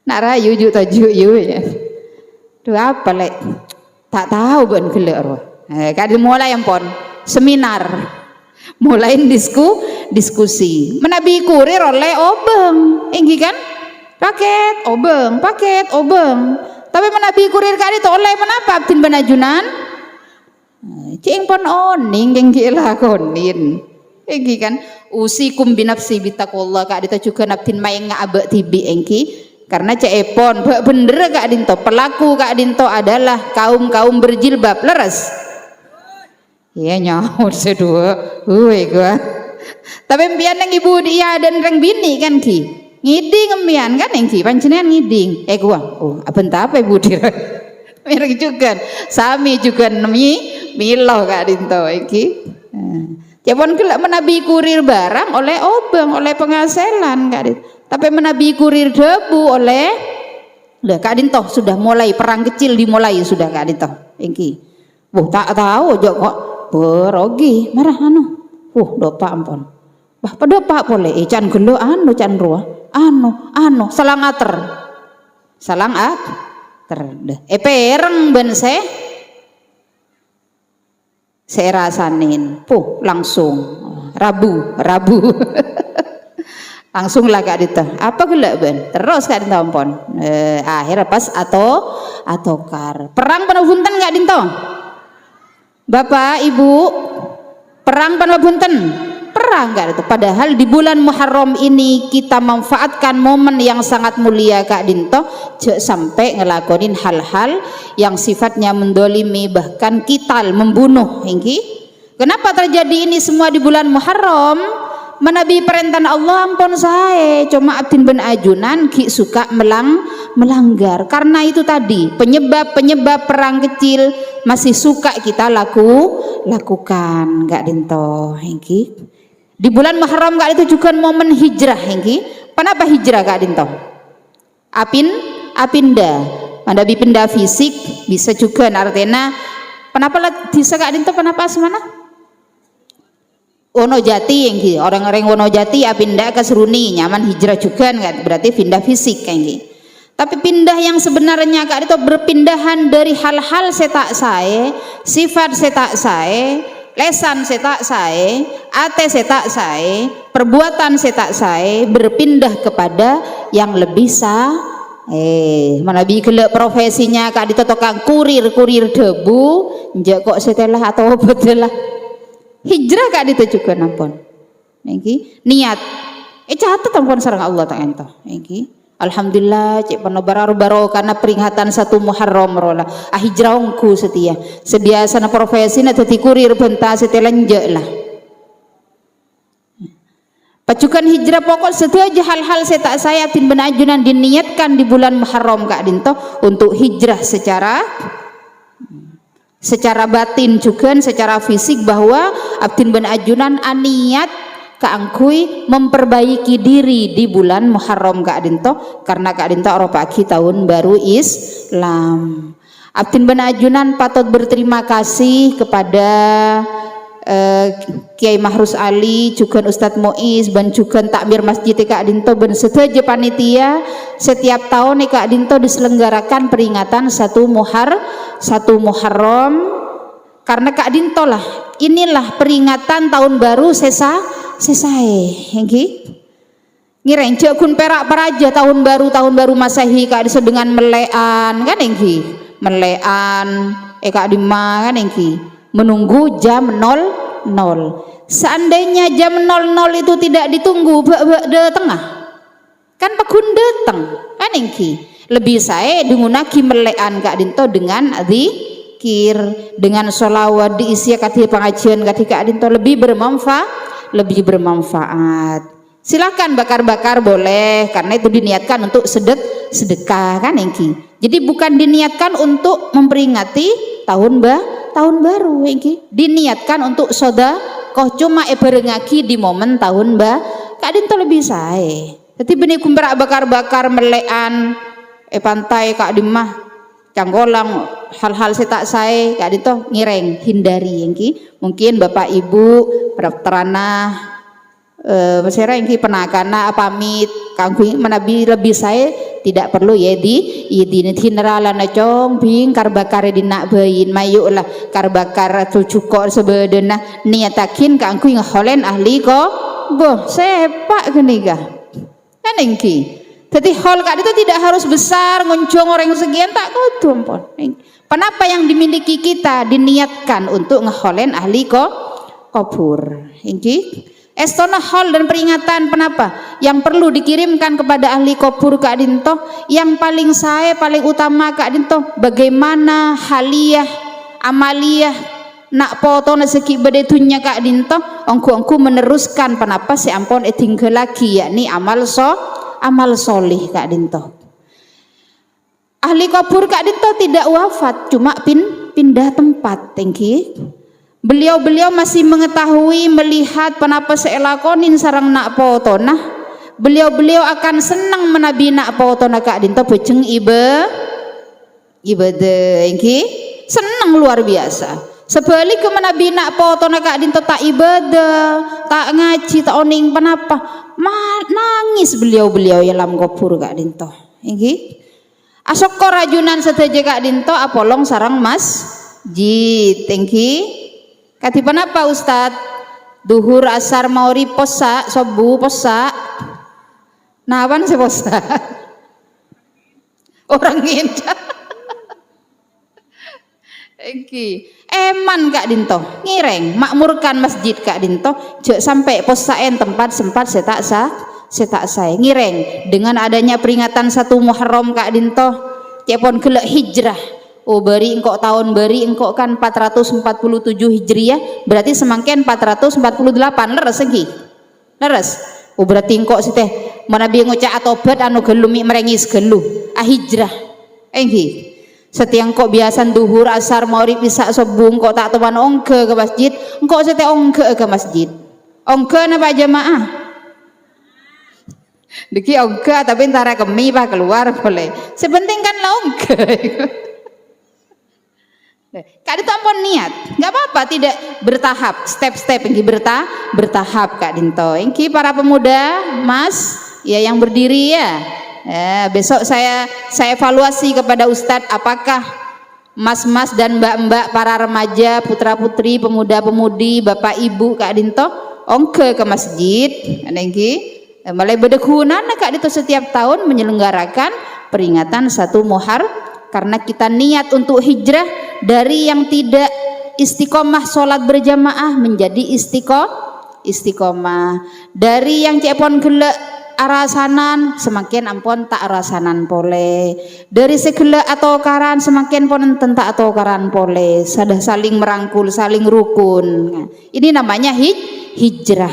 nak rayu juk tajuk ya tuh apa lek tak tahu ben gelek Kak Dinto mulai ampun seminar mulai diskusi menabi kurir oleh obeng inggi kan paket obeng tapi menabi kurir Kak Dinto oleh menapa tin benajunan cing pon oning inggi lakonin inggi kan usikum binafsi bitaqullah Kak Dinto juga naptin maing ngabek tibi engki karena cepon bener Kak Dinto pelaku Kak Dinto adalah kaum berjilbab leres iya nyaut sedua gua Tapi mbiyen nang ibu dia dan reng bini kan ki. Ngiding mbiyen kan yang ki panjenengan ngiding. Gua. Oh, apa ibu dia. Mirip juga. Sami juga milo Kak Dinto iki. Japon kelak menabi kurir barang oleh obang, oleh penghasilan Kak Dinto. Tapi menabi kurir debu oleh Kak Dinto sudah mulai perang kecil dimulai sudah Kak Dinto. Iki. Tak tahu jok kok berogi marah dopa ampun. Bah pada pak boleh can gelo can ruah salang ater deh pereng ben saya rasanin langsung rabu langsung lah Kak Dita apa gelak ben terus Kak Dita ampun akhirnya pas atau kar perang penobunten Kak Dita Bapak Ibu perang penobunten perang Kak Dinto. Padahal di bulan Muharram ini kita manfaatkan momen yang sangat mulia Kak Dinto sampai ngelakonin hal-hal yang sifatnya mendolimi bahkan kital membunuh ini. Kenapa terjadi ini semua di bulan Muharram? Menabi perintah Allah ampun saya cuma Abdin bin Ajunan ki suka melanggar karena itu tadi penyebab perang kecil masih suka kita lakukan Kak Dinto ini. Di bulan Muharram Kak itu juga momen hijrah ini. Kenapa hijrah Kak Dinto? Apinda Mandabi pindah fisik bisa juga artinya kenapa bisa Kak Dinto kenapa semana? Wonojati yang orang-orang Wonojati pindah ke Seruni nyaman hijrah juga kan berarti pindah fisik kayak gitu. Tapi pindah yang sebenarnya Kak itu berpindahan dari hal-hal setak saya, sifat setak saya, lesan setak saya, ate setak saya, perbuatan setak saya berpindah kepada yang lebih mana kelak profesinya Kak itu tukang kurir debu, njak kok setelah atau betul hijrah Kak itu juga nampun niat catat ampun sareng Allah tak ento alhamdulillah cek penobar baro karena peringatan 1 Muharram rola hijrahku sedia sana profesi na dadi kurir benta setelah njek lah pacukan hijrah pokok setuju hal-hal saya bin benajunan diniatkan di bulan Muharram Kak Dinto untuk hijrah secara batin juga secara fisik bahwa Abdin bin Ajunan aniat keangkui memperbaiki diri di bulan Muharram Kak Dinto karena Kak Dinto pagi tahun baru Islam. Abdin bin Ajunan patut berterima kasih kepada Kiai Mahrus Ali juga Ustadz Muiz dan juga takmir masjid Kak Dinto dan setuju panitia setiap tahun Kak Dinto diselenggarakan peringatan 1 Muharram karena Kak Dinto lah inilah peringatan tahun baru selesai ngireng kun perak peraja tahun baru Masehi Kak Dinto dengan melean kan melean Kak Dima kan menunggu jam 00 seandainya jam 00 itu tidak ditunggu de tengah kan pekun datang kan lebih saya digunakan melean Kak Dinto dengan zikir dengan sholawat diisi kati pengajian kati Kak Dinto lebih bermanfaat silakan bakar-bakar boleh karena itu diniatkan untuk sedekah kan jadi bukan diniatkan untuk memperingati tahun baru diniatkan untuk sedekah cuma berengaki di momen tahun Kak Dinto lebih saya jadi benih kumperak bakar-bakar melean pantai Kak Dimah canggolang hal-hal setak saya Kak Dinto ngireng hindari mungkin Bapak Ibu terana masyarakat penakana pamit kangkui menabi lebih saya tidak perlu ya di generalana cong bing karbakar dinak bayin mayuk lah karbakar tucukor sebedena niatakin kangkui ngeholen ahli kok boh sepak gini kah kan jadi hal Kak itu tidak harus besar ngoncong orang sekian tak kudu ampun kenapa yang dimiliki kita diniatkan untuk ngeholen ahli kok kubur Estona hal dan peringatan kenapa yang perlu dikirimkan kepada ahli kubur Kak Dinto yang paling utama Kak Dinto bagaimana haliyah amaliyah nak poto na seki bedetunya kak dinto ongku meneruskan penapa si ampon tinggal lagi yakni amal solih kak dinto. Ahli kubur kak dinto tidak wafat, cuma pindah tempat tinggi. Beliau masih mengetahui melihat penapa saya lakonin sarang nak poto nah beliau akan senang menabi nak poto na kak dinto bejeng ibadah tinggi senang luar biasa. Sebalik ke menabi nak poto na kak dinto tak ibadah, tak ngaji, tak oning penapa, nangis beliau yang lam kubur kak dinto. Iki asok rajunan seteje kak dinto apolong sarang masjid. Iki kati penapa Ustad? Duhur asar mauri posa, sobu posa. Nawan si posa? Orang nginca. Iki eman kak dinto ngireng makmurkan masjid kak dinto jek sampai posaen tempat sempat setak saya ngireng dengan adanya peringatan 1 Muharram kak dinto cepon gelek hijrah. Oh bari engkau tahun bari engkau kan 447 Hijriah berarti semangken 448 leres lagi leres. Oh berarti engkau sih teh manabi ngucap atobat anu gelumi merengis gelu hijrah engki. Setiang kok biasan duhur asar maurib bisa sobung kok tak teman ongke ke masjid engkau setiap ongke ke masjid ongke napa jamaah deki ongke tapi antara kemi pak keluar boleh sepenting kan lah ongke kak ditampon niat nggak apa-apa tidak bertahap step-step ini bertahap kak dinto ini para pemuda mas ya yang berdiri ya. Besok saya evaluasi kepada Ustadz apakah mas-mas dan mbak-mbak para remaja putra-putri pemuda-pemudi bapak ibu kak dinto ongke ke masjid nengki mulai bedekunan kak dinto setiap tahun menyelenggarakan peringatan 1 Muharram karena kita niat untuk hijrah dari yang tidak istiqomah sholat berjamaah menjadi istiqomah dari yang cepon gelek arasanan semakin ampun tak arasanan pole dari segala atau karan semakin pun tak atau karan pole sudah saling merangkul saling rukun. Nah, ini namanya hijrah.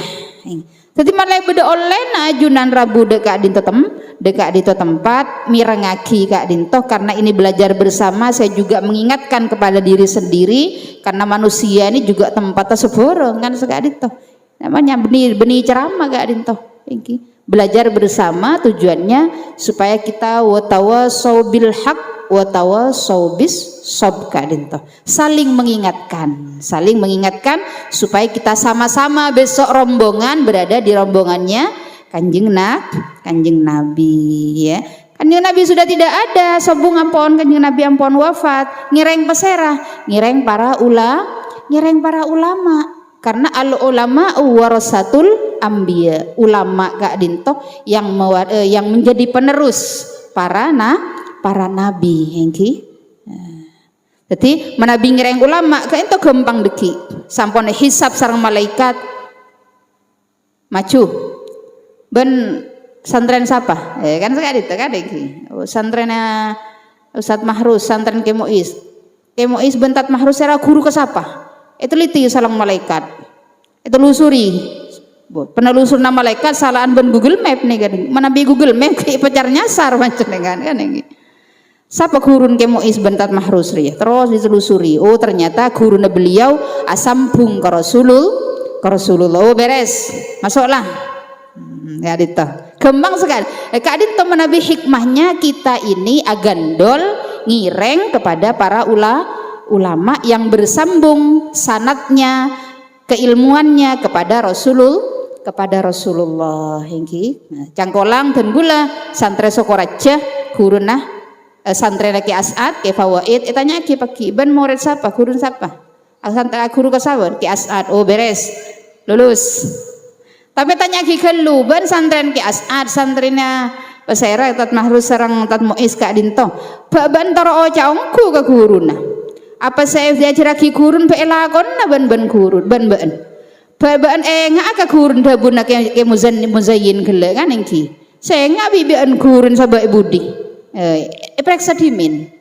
Jadi malah beda oleh ajunan rabu dekat dinto tempat mirengaki kak dinto karena ini belajar bersama. Saya juga mengingatkan kepada diri sendiri karena manusia ini juga tempatnya seborong kan kak dinto namanya benih ceramah kak dinto belajar bersama tujuannya supaya kita watawasau bil haq watawasau bis sob kak dinto saling mengingatkan supaya kita sama-sama besok rombongan berada di rombongannya kanjeng Nabi ya. Kanjeng Nabi sudah tidak ada sobung ampun kanjeng Nabi ampun wafat ngireng peserah ngireng para ulama karena al ulama warasatul anbiya ulama kak dinto yang menjadi penerus para nabi hengki. Jadi menabi ngireng ulama kak itu gampang deki sampun hisab sareng malaikat maju ben santren siapa kan sekali itu kan iki santrennya Ustadz Mahrus santren Kemois bentat Mahrus era guru ke siapa itu liti salang malaikat itu lusuri penelusur nama malaikat salahan ben Google Map nih kan menabi Google Map kayak pacar nyasar macam kan ini siapa gurun Kemois bentat Mahrus ya terus ditelusuri oh ternyata guruna beliau asambung ke Rasulullah oh beres masuklah ya dito gembang sekali kak dito menabi hikmahnya kita ini agandol ngireng kepada para ulama yang bersambung sanatnya keilmuannya kepada Rasulullah hinggi cangkolang dan gula santre sokoraja guruna santre laki as'ad ke fawaid tanya ki pagi ban murid siapa guru siapa santre guru kasawar ki as'ad oh beres lulus tapi tanya ki kelu ban santren ki as'ad santrenya pesera tat Mahrus sareng tat Muiz kak dinto baban taro caongku ke guruna apa saya diajar ki gurun pe lakon na ban gurun ban ngak ka gurun dabun ke muzayyin gele kan engki saya ngak bibian gurun sabai budi periksa dimin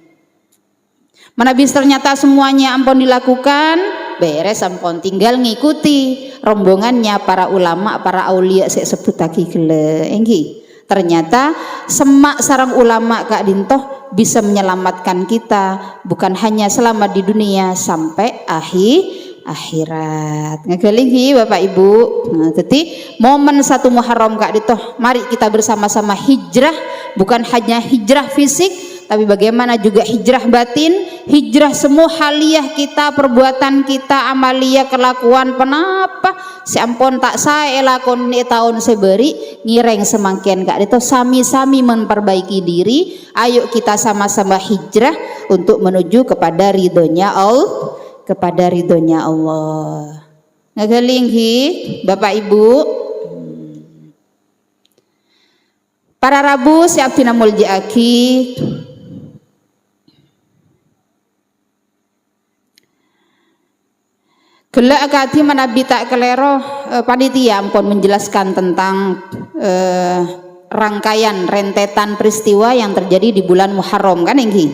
mana bis ternyata semuanya ampun dilakukan beres sampun tinggal ngikuti rombongannya para ulama, para aulia saya sebut lagi gele enggi. Ternyata semak sarang ulama Kak Dintoh bisa menyelamatkan kita bukan hanya selamat di dunia sampai akhirat. Ngegelingi Bapak Ibu. Nah, jadi momen 1 Muharram Kak Dintoh, mari kita bersama-sama hijrah, bukan hanya hijrah fisik tapi bagaimana juga hijrah batin, hijrah semua haliah kita, perbuatan kita, amalia, kelakuan, penapa si ampun tak saya lakon tahun seberi ngireng semangkian Kak itu sami-sami memperbaiki diri. Ayo kita sama-sama hijrah untuk menuju kepada ridhonya Allah, kepada ridhonya Allah. Ngegelinghi Bapak Ibu. Para Rabu siap tina muljiaki gelak kati menabi tak kelero panitia ampun menjelaskan tentang rangkaian rentetan peristiwa yang terjadi di bulan Muharram kan enggi.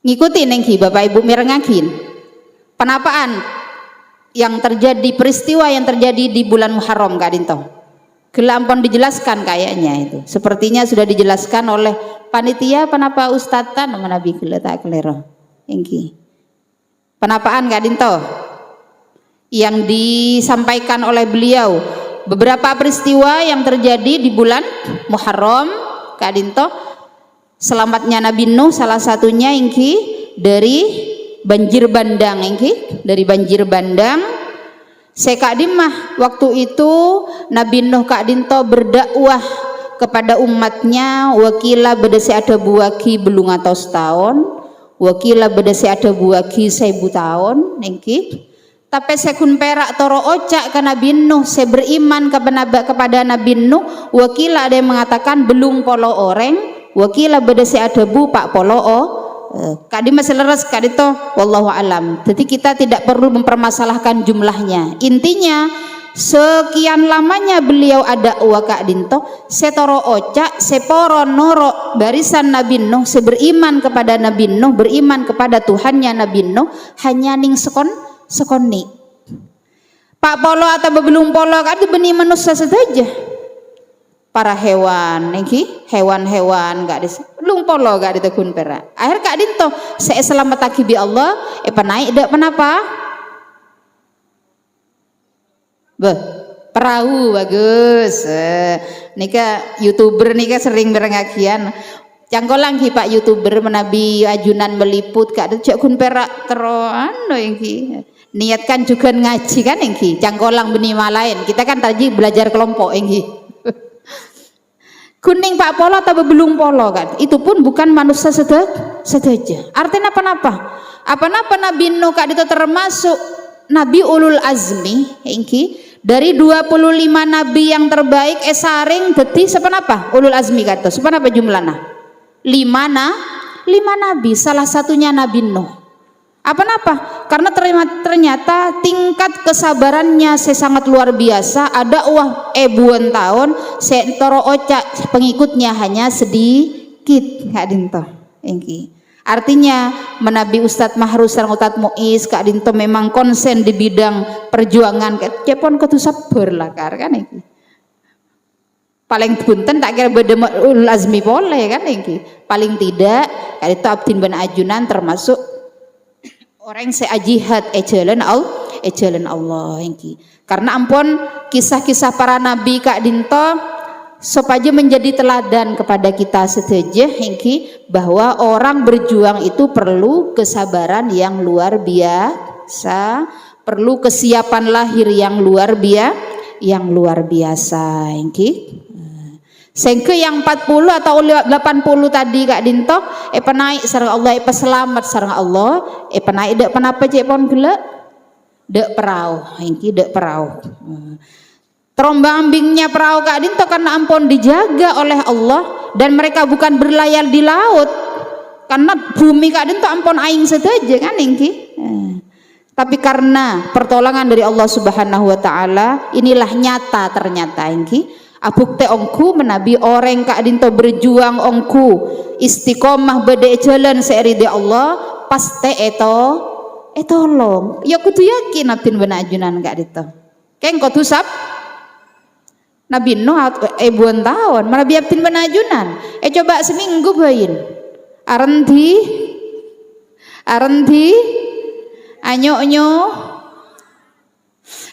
Ngikutin enggi Bapak Ibu mirengakin. Penapaan yang terjadi, peristiwa yang terjadi di bulan Muharram Kak Dinto. Gelak ampun dijelaskan kayaknya itu. Sepertinya sudah dijelaskan oleh panitia penapa ustadzan menabi gelak tak kelero enggi. Penapaan Kak Dinto yang disampaikan oleh beliau, beberapa peristiwa yang terjadi di bulan Muharram Kak Dinto. Selamatnya Nabi Nuh salah satunya ingki dari banjir bandang, ingki dari banjir bandang. Saya Kak Dimah waktu itu Nabi Nuh Kak Dinto berdakwah kepada umatnya, wakila bedesi ada buaki belum atau setahun, wakila bedesi ada buaki 1000 tahun ingki. Tapi sekun perak toro ocak ke Nabi Nuh, saya beriman kepada Nabi Nuh. Wakila ada yang mengatakan belum polo orang, wakila beda si ada bu pak polo kadi masih leres kadi to wallahu alam. Jadi kita tidak perlu mempermasalahkan jumlahnya. Intinya sekian lamanya beliau ada Kak Dinto, setoro ocak, seporo noro barisan Nabi Nuh, seberiman kepada Nabi Nuh, beriman kepada Tuhannya Nabi Nuh, hanya ning sekoni pak polo atau belum polo kan benih manusia saja, para hewan niki hewan-hewan gak dis belum polo gak ditekun perak. Akhir Kak Dinto saya selamat akibi Allah naik dak kenapa perahu bagus. Nika YouTuber nika sering berengakian cangkolang ki Pak YouTuber menabi ajunan meliput Kak Dinto kun perak teroan iki niatkan juga ngaji kan engki cangkolang benih lain kita kan tadi belajar kelompok engki kuning pak polo atau belum polo kan itu pun bukan manusia saja. Artinya apa Nabi Nuh Kak itu termasuk Nabi ulul azmi engki dari 25 nabi yang terbaik esaring deti sepenapa ulul azmi kata sepenapa jumlahnya 5 nabi salah satunya Nabi Nuh. Apa? Karena ternyata tingkat kesabarannya sangat luar biasa. Ada ebuan tahun setoro ocak pengikutnya hanya sedikit Kak Dinto. Artinya menabi Ustadz Mahrus dan Ustadz Muiz Kak Dinto memang konsen di bidang perjuangan. Cepon ketu sabar lah kan ini. Paling punten tak kira beda ulul azmi boleh kan ini. Paling tidak Kak Dinto Abdin bin Ajunan termasuk orang seajihad ejalan Allah engki. Karena ampun kisah-kisah para nabi Kak Dinto supaya menjadi teladan kepada kita setuju engki bahwa orang berjuang itu perlu kesabaran yang luar biasa, perlu kesiapan lahir yang luar biasa engki. Sengke yang 40 atau 80 tadi Kak Dinto naik sareng Allah selamat sareng Allah naik dek penapa cek pon gelek dek perahu engki dek perahu terombang ambingnya perahu Kak Dinto karena ampun dijaga oleh Allah dan mereka bukan berlayar di laut karena bumi Kak Dinto ampun aing saja kan engki tapi karena pertolongan dari Allah Subhanahu wa taala inilah nyata ternyata engki abukte ongku menabi orang Kak Dinto berjuang ongku istiqomah bede jalan seeride Allah paste tolong ya kudu yakin abdin bena ajunan gak dito keng kudu sab Nabi Nuh buan tahun mana biabtin bena ajunan coba seminggu bayin arendi anyo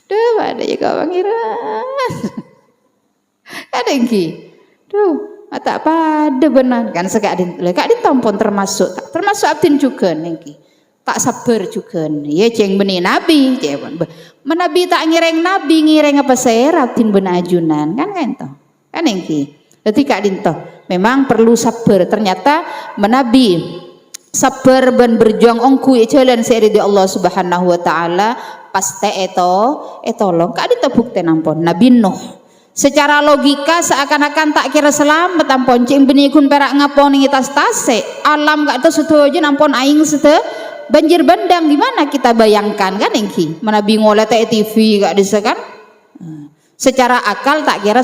duh ada juga pangeran ada yang duh mata pada benar kan sekak ditampon termasuk abdin juga nengki tak sabar juga ya ceng benih nabi menabi tak ngireng nabi ngireng apa saya abdin bena ajunan kan nengki jadi kak dinto memang perlu sabar ternyata menabi sabar dan berjuang ongku jalan seiri di Allah Subhanahu wa taala pasti tolong kak dinto bukti nampon Nabi Nuh secara logika seakan-akan tak kira selamat ampon cing benikun perak ngapon ing tas tase alam gak tuh setuju nampon aing sete banjir bandang gimana kita bayangkan kan engki menabi ngoleh TV gak bisa kan secara akal tak kira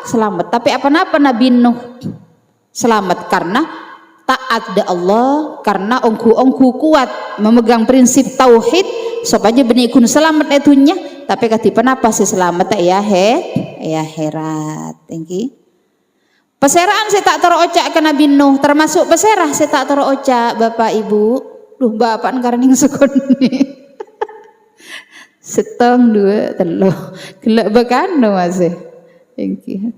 selamat tapi apa-apa Nabi Nuh selamat karena taat da Allah karena ongku kuat memegang prinsip tauhid supaya benikun selamat itunya tapi katipan apa sih selamat ya herat tinggi peseraan saya tak taruh ocak ke Nabi Nuh termasuk peserah saya tak taruh ocak bapak ibu bapak karena sekoni setong dua teluh gelak bekano masih tinggi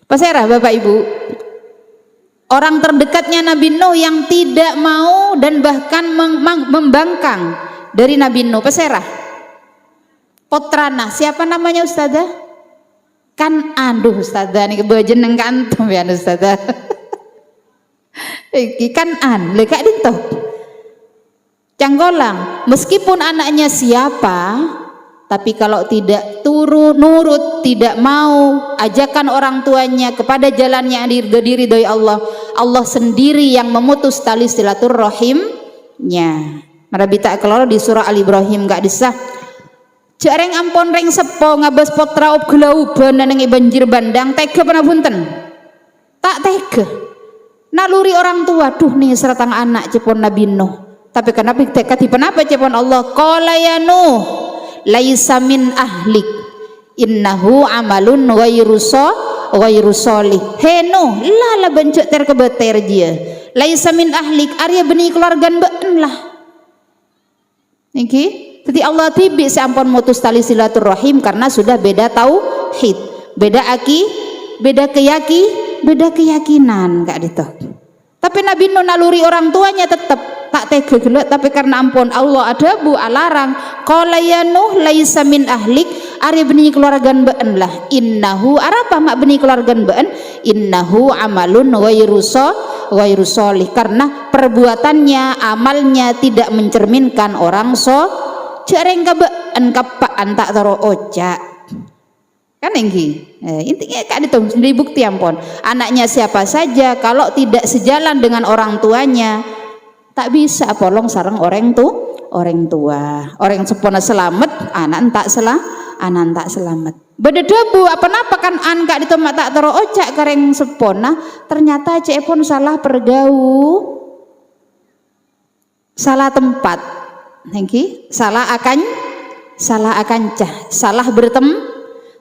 peserah bapak ibu orang terdekatnya Nabi Nuh yang tidak mau dan bahkan membangkang dari Nabi Nuh peserah Potrana siapa namanya Ustazah? Ustazah nih kebajen neng kantum ya Ustazah Kanan lekak dinto canggolang meskipun anaknya siapa tapi kalau tidak nurut tidak mau ajakan orang tuanya kepada jalan yang diridhoi Allah sendiri yang memutus tali silaturahimnya marabi tak kelola di surah Al-Ibrahim gak disah jareng ampon reng sepo ngabas potra ob gelauban dan banjir bandang tega penapunten tak tega naluri orang tua nih seratang anak cepon Nabi Nuh tapi kenapa tega tipe apa cepon Allah qala ya Nuh laisa min ahlik innahu amalun ghairu sholih he Nuh lala bencok terkebeter dia laisa min ahlik arya beni keluargan beun lah niki jadi Allah tibi seampun mutus tali silaturahim karena sudah beda tauhid beda keyakinan kak dito tapi Nabi Nuh naluri orang tuanya tetap tak tega gelek tapi karena ampun Allah ada bu alarang qala ya Nuh laisa min ahlik ari beni keluargan beun lah innahu arapa mak beni keluargan beun innahu amalun ghairu sholih karena perbuatannya amalnya tidak mencerminkan orang jareng kabeen kapaan tak taruh ocak kan enggi intinya kak ditung sendiri bukti ampun anaknya siapa saja kalau tidak sejalan dengan orang tuanya tak bisa polong sarang orang tua orang sepona selamat anak tak selamat bededebu apa kan an kak ditomak tak taruh ocak kareng sepona ternyata cepon salah salah tempat Hengki, salah akan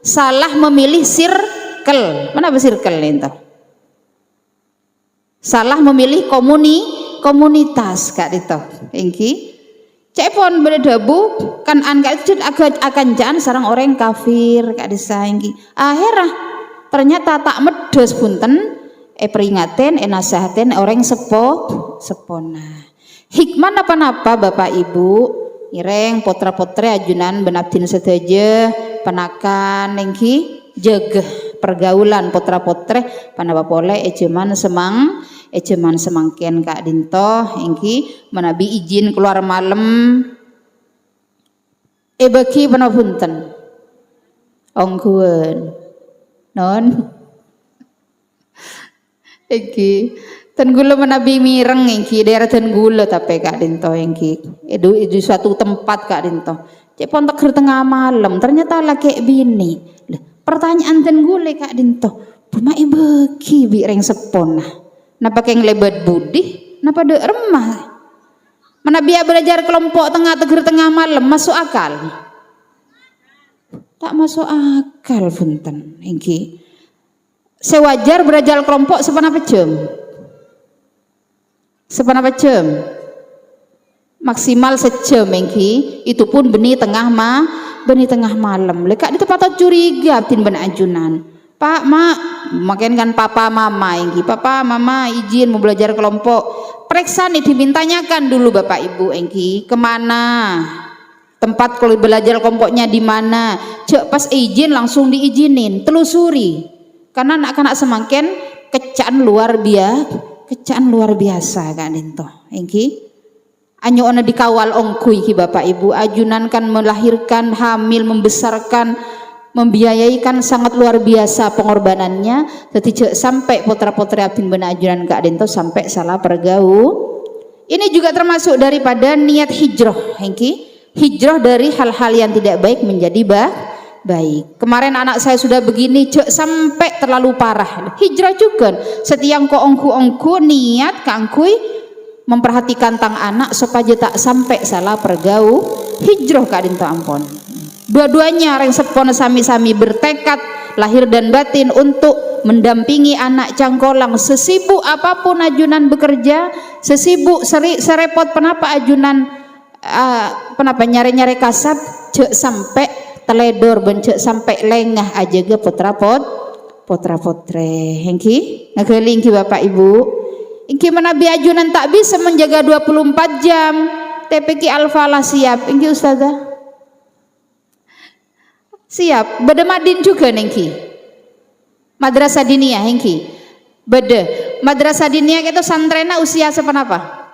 salah memilih circle. Mana circle itu? Salah memilih komunitas kak itu. Hengki, cepon berdebu kan angka itu akan jangan sarang orang kafir kak desa hengki. Akhirnya ternyata tak medes punten peringaten nasehaten orang sepona. Hikmah napa bapak ibu ireng potra-potre ajunan benabdin sedaja penakan nengki jaga pergaulan potra-potre panapa pole ejeman semangken kak dinto nengki menabi izin keluar malam bagi panapunten ongguan non nengki Tenggula menabi mireng engki daerah tenggula tapi kak dinto engki itu suatu tempat kak dinto cepon teker tengah malam ternyata laki bini pertanyaan tenggula kak dinto buma ibeki bireng sepona napa keng lebat budi napa de remah Menabi belajar kelompok tengah teger tengah malam masuk akal? Tak masuk akal punten iki. Sewajar belajar kelompok sepanapa jam? Sepanapa jam? Maksimal sejam iki, itu pun beni tengah malam. Lekak di tempat curiga tin ben ajunan. Pak, mak, makin kan papa mama iki. Papa, mama izin mau belajar kelompok. Periksa nih dimintanyakan dulu bapak ibu engki kemana tempat kalau belajar kelompoknya di mana. Cek pas izin langsung diizinin, telusuri karena anak-anak semakin kecaan luar biasa kan itu engki. Anyo ona dikawal ongkui ki bapak ibu ajunan kan melahirkan, hamil, membesarkan, membiayai sangat luar biasa pengorbanannya. Jadi sampai putra-putri abdin benar ajunan Kak Dento sampai salah pergau. Ini juga termasuk daripada niat hijrah, hijrah dari hal-hal yang tidak baik menjadi baik. Kemarin anak saya sudah begini, sampai terlalu parah. Hijrah juga. Setiang ko ongku niat kangkui memperhatikan tang anak supaya tak sampai salah pergau. Hijrah Kak Dento ampun. Dua-duanya orang sepon sami-sami bertekad lahir dan batin untuk mendampingi anak cangkolang sesibuk apapun ajunan bekerja, sesibuk serepot penapa ajunan penapa nyari-nyari kasab, cek sampai teledor bencek sampai lengah aja ke putra putre hengki ngegeling ki bapak ibu ingki menabi ajunan tak bisa menjaga 24 jam TPK Al-Falah siap ingki ustazah siap. Beda madin juga nengki madrasah diniyah hengki beda madrasah diniyah itu santrena usia sepenapa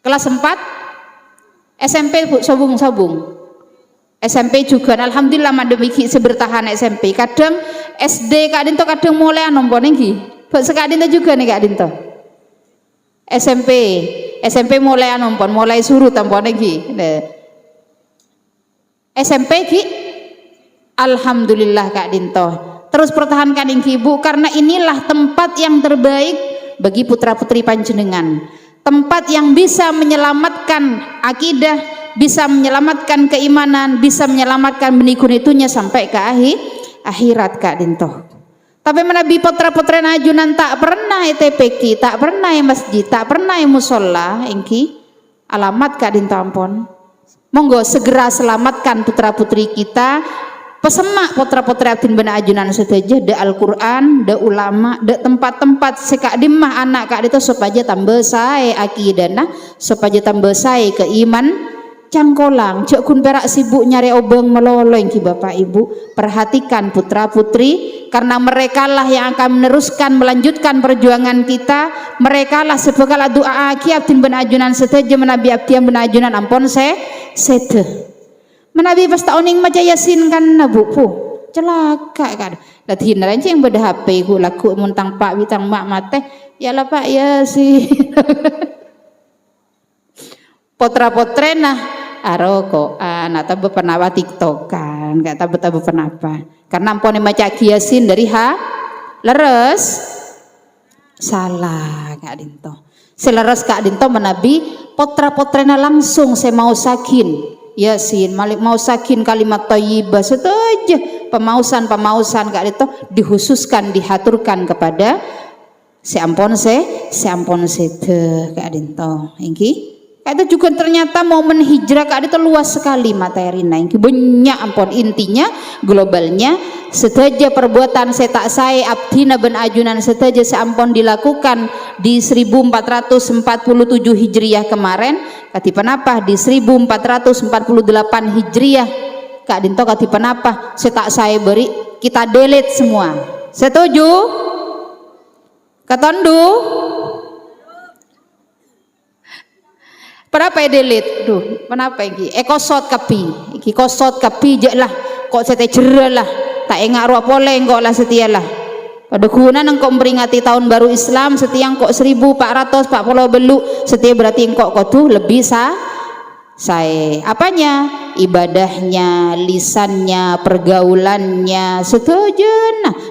kelas 4 SMP sabung SMP juga alhamdulillah mademiki sebertahan SMP kadang SD Kak Dinto kadang mulai anompon nengki Kak Dinto juga nih Kak Dinto SMP mulai anompon mulai surut ampon nengki SMP ki alhamdulillah Kak Dinto terus pertahankan ingki ibu karena inilah tempat yang terbaik bagi putra putri panjenengan, tempat yang bisa menyelamatkan akidah, bisa menyelamatkan keimanan, bisa menyelamatkan benikun itunya sampai ke akhirat Kak Dinto. Tapi menabi putra putri ajunan tak pernah TPK, tak pernah masjid, tak pernah musola ingki alamat Kak Dinto ampun. Monggo segera selamatkan putra putri kita, pesemak putra putri abdin benar ajunan setuju da Al-Quran, da ulama, da tempat-tempat sekak dimah anak Kak itu supaya tambah saya akidana, supaya tambah saya keiman cangkolang. Cek kun perak sibuk nyari obeng melolong ki bapak ibu, perhatikan putra putri karena mereka lah yang akan meneruskan melanjutkan perjuangan kita. Mereka lah sebekal doa aki abdin benar ajunan setuju menabi abdian benar ajunan ampun sete menabi pas tahuning maca yasin kan nabu pu celaka kan latihan rancang yang beda HP ku laku muntang pak bitang mak mate ya lah pak ya sih potra potrena arokoan atau bepenapa tiktokan gak tahu penapa karena ampun maca yasin dari leres salah Kak Dinto seleres Kak Dinto menabi potra potrena langsung saya mau sakin Yasin malik mau sakin kalimat thayyibah setuju pemausan Kak Dinto dihususkan dihaturkan kepada si ampun Kak Dinto ingki Kak itu juga ternyata momen hijrah Kak itu luas sekali materinya ingki banyak ampun intinya globalnya sedaja perbuatan saya abdina ben ajunan sedaja seampun dilakukan di 1447 Hijriyah kemarin katipan apa di 1448 Hijriyah Kak Dinto katipan apa saya beri kita delete semua setuju katondu kenapa delete duh kenapa ini ekosot kapi iki kosot kapi je lah kok saya cerah lah tak enggak ruap boleh kok lah setia lah pada guna engkau memperingati tahun baru Islam setiang kok 1440 beluk setia berarti engkau tuh lebih saya apanya ibadahnya, lisannya, pergaulannya, setuju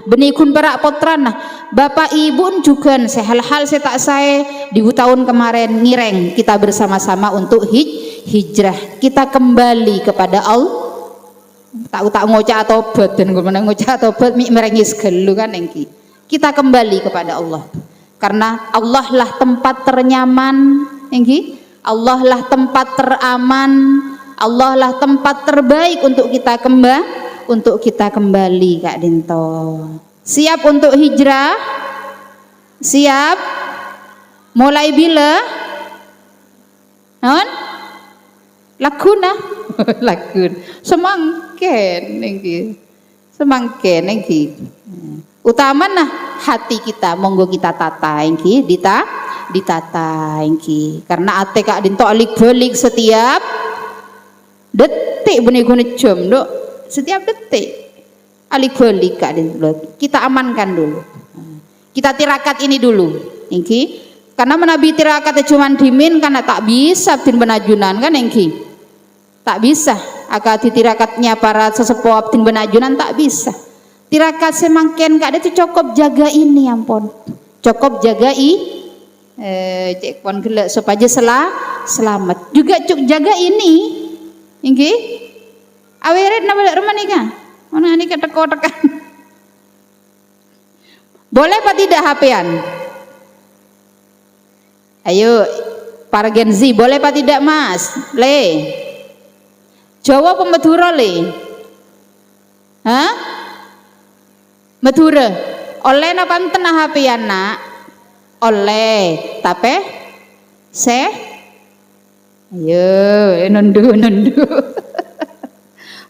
benikun perak potran bapak ibu juga hal-hal saya tak saya di tahun kemarin ngireng kita bersama-sama untuk hijrah, kita kembali kepada Allah. Tak ngocak tobat dan gimana ngocak tobat merengis gelu kan engki. Kita kembali kepada Allah karena Allah lah tempat ternyaman engki, Allah lah tempat teraman, Allah lah tempat terbaik untuk kita kembali Kak Dinto. Siap untuk hijrah? Siap? Mulai bila? Non? Lakuna? Lakun. Semangken nengki. Semangken nengki. Utama hati kita monggo kita tata nengki, ditata nengki. Karena ate Kak Dinto alik-balik setiap detik benih-benih jam dok. Setiap detik alik-balik Kak Dinto. Kita amankan dulu. Kita tirakat ini dulu nengki. Karena menabi tirakat cuman dimin karena tak bisa tin benajunan kan nengki. Tak bisa akad tirakatnya para sesepuh abdin benajunan tak bisa. Tirakat semangken Kak itu cukup jaga ini ampun. Cukup jaga cek pon gelek supaya selamat. Juga cuk jaga ini. Nggih. Aweret na balik rumah nika. Mana nika teko-tekan. Boleh apa tidak HP-an? Ayo para Gen Z, boleh apa tidak Mas? Le. Jawa apa Madura le? Hah? Madura. Oleh napa enten HP-an nak? Oleh. Tapi ayo nundu.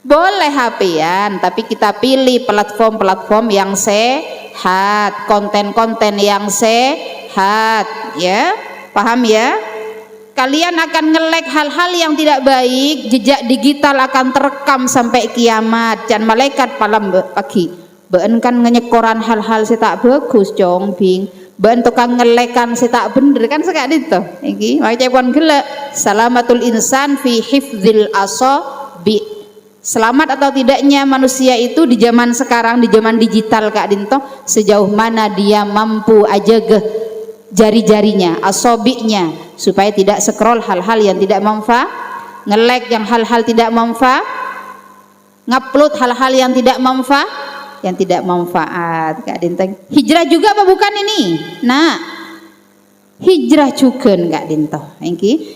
Boleh HP-an, tapi kita pilih platform-platform yang sehat, konten-konten yang sehat, ya. Paham ya? Kalian akan nge-like hal-hal yang tidak baik, jejak digital akan terekam sampai kiamat. Dan malaikat malam pagi. Beun kan ngenyekoran hal-hal saya tak bagus, jong bing. Beun tukang ngelekan saya tak bener kan sekali itu. Iki, makanya pun gelek. Salamatul insan fi hifdzil asabi. Selamat atau tidaknya manusia itu di zaman sekarang, di zaman digital Kak Dinto, sejauh mana dia mampu aja jari-jarinya, asobiknya, supaya tidak scroll hal-hal yang tidak manfaat, nge-like yang hal-hal tidak manfaat, ngupload hal-hal yang tidak manfaat, Kak Dinto. Hijrah juga apa bukan ini? Nah, hijrah juga Kak Dinto.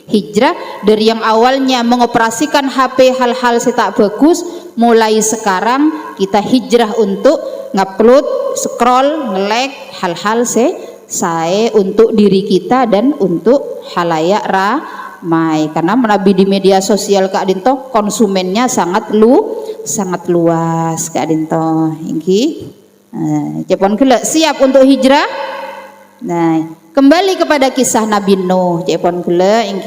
Hijrah dari yang awalnya mengoperasikan HP hal-hal tak bagus, mulai sekarang kita hijrah untuk ngupload, scroll, nge-like hal-hal saya untuk diri kita dan untuk halayak ramai. Karena menabi di media sosial Kak Dinto konsumennya sangat luas Kak Dinto. Cepon gelek siap untuk hijrah. Nah, kembali kepada kisah Nabi Nuh cepon gelek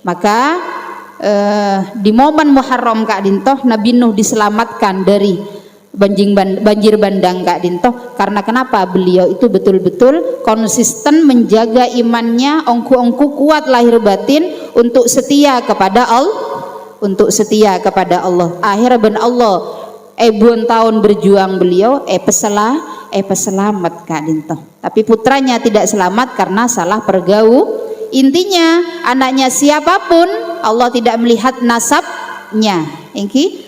maka di momen Muharram Kak Dinto Nabi Nuh diselamatkan dari banjir bandang Kak Dinto. Karena kenapa? Beliau itu betul-betul konsisten menjaga imannya, ongku-ongku kuat lahir batin untuk setia kepada Allah. Akhirnya ben Allah buan tahun berjuang beliau peselamat Kak Dinto. Tapi putranya tidak selamat karena salah pergaul. Intinya anaknya siapapun Allah tidak melihat nasabnya.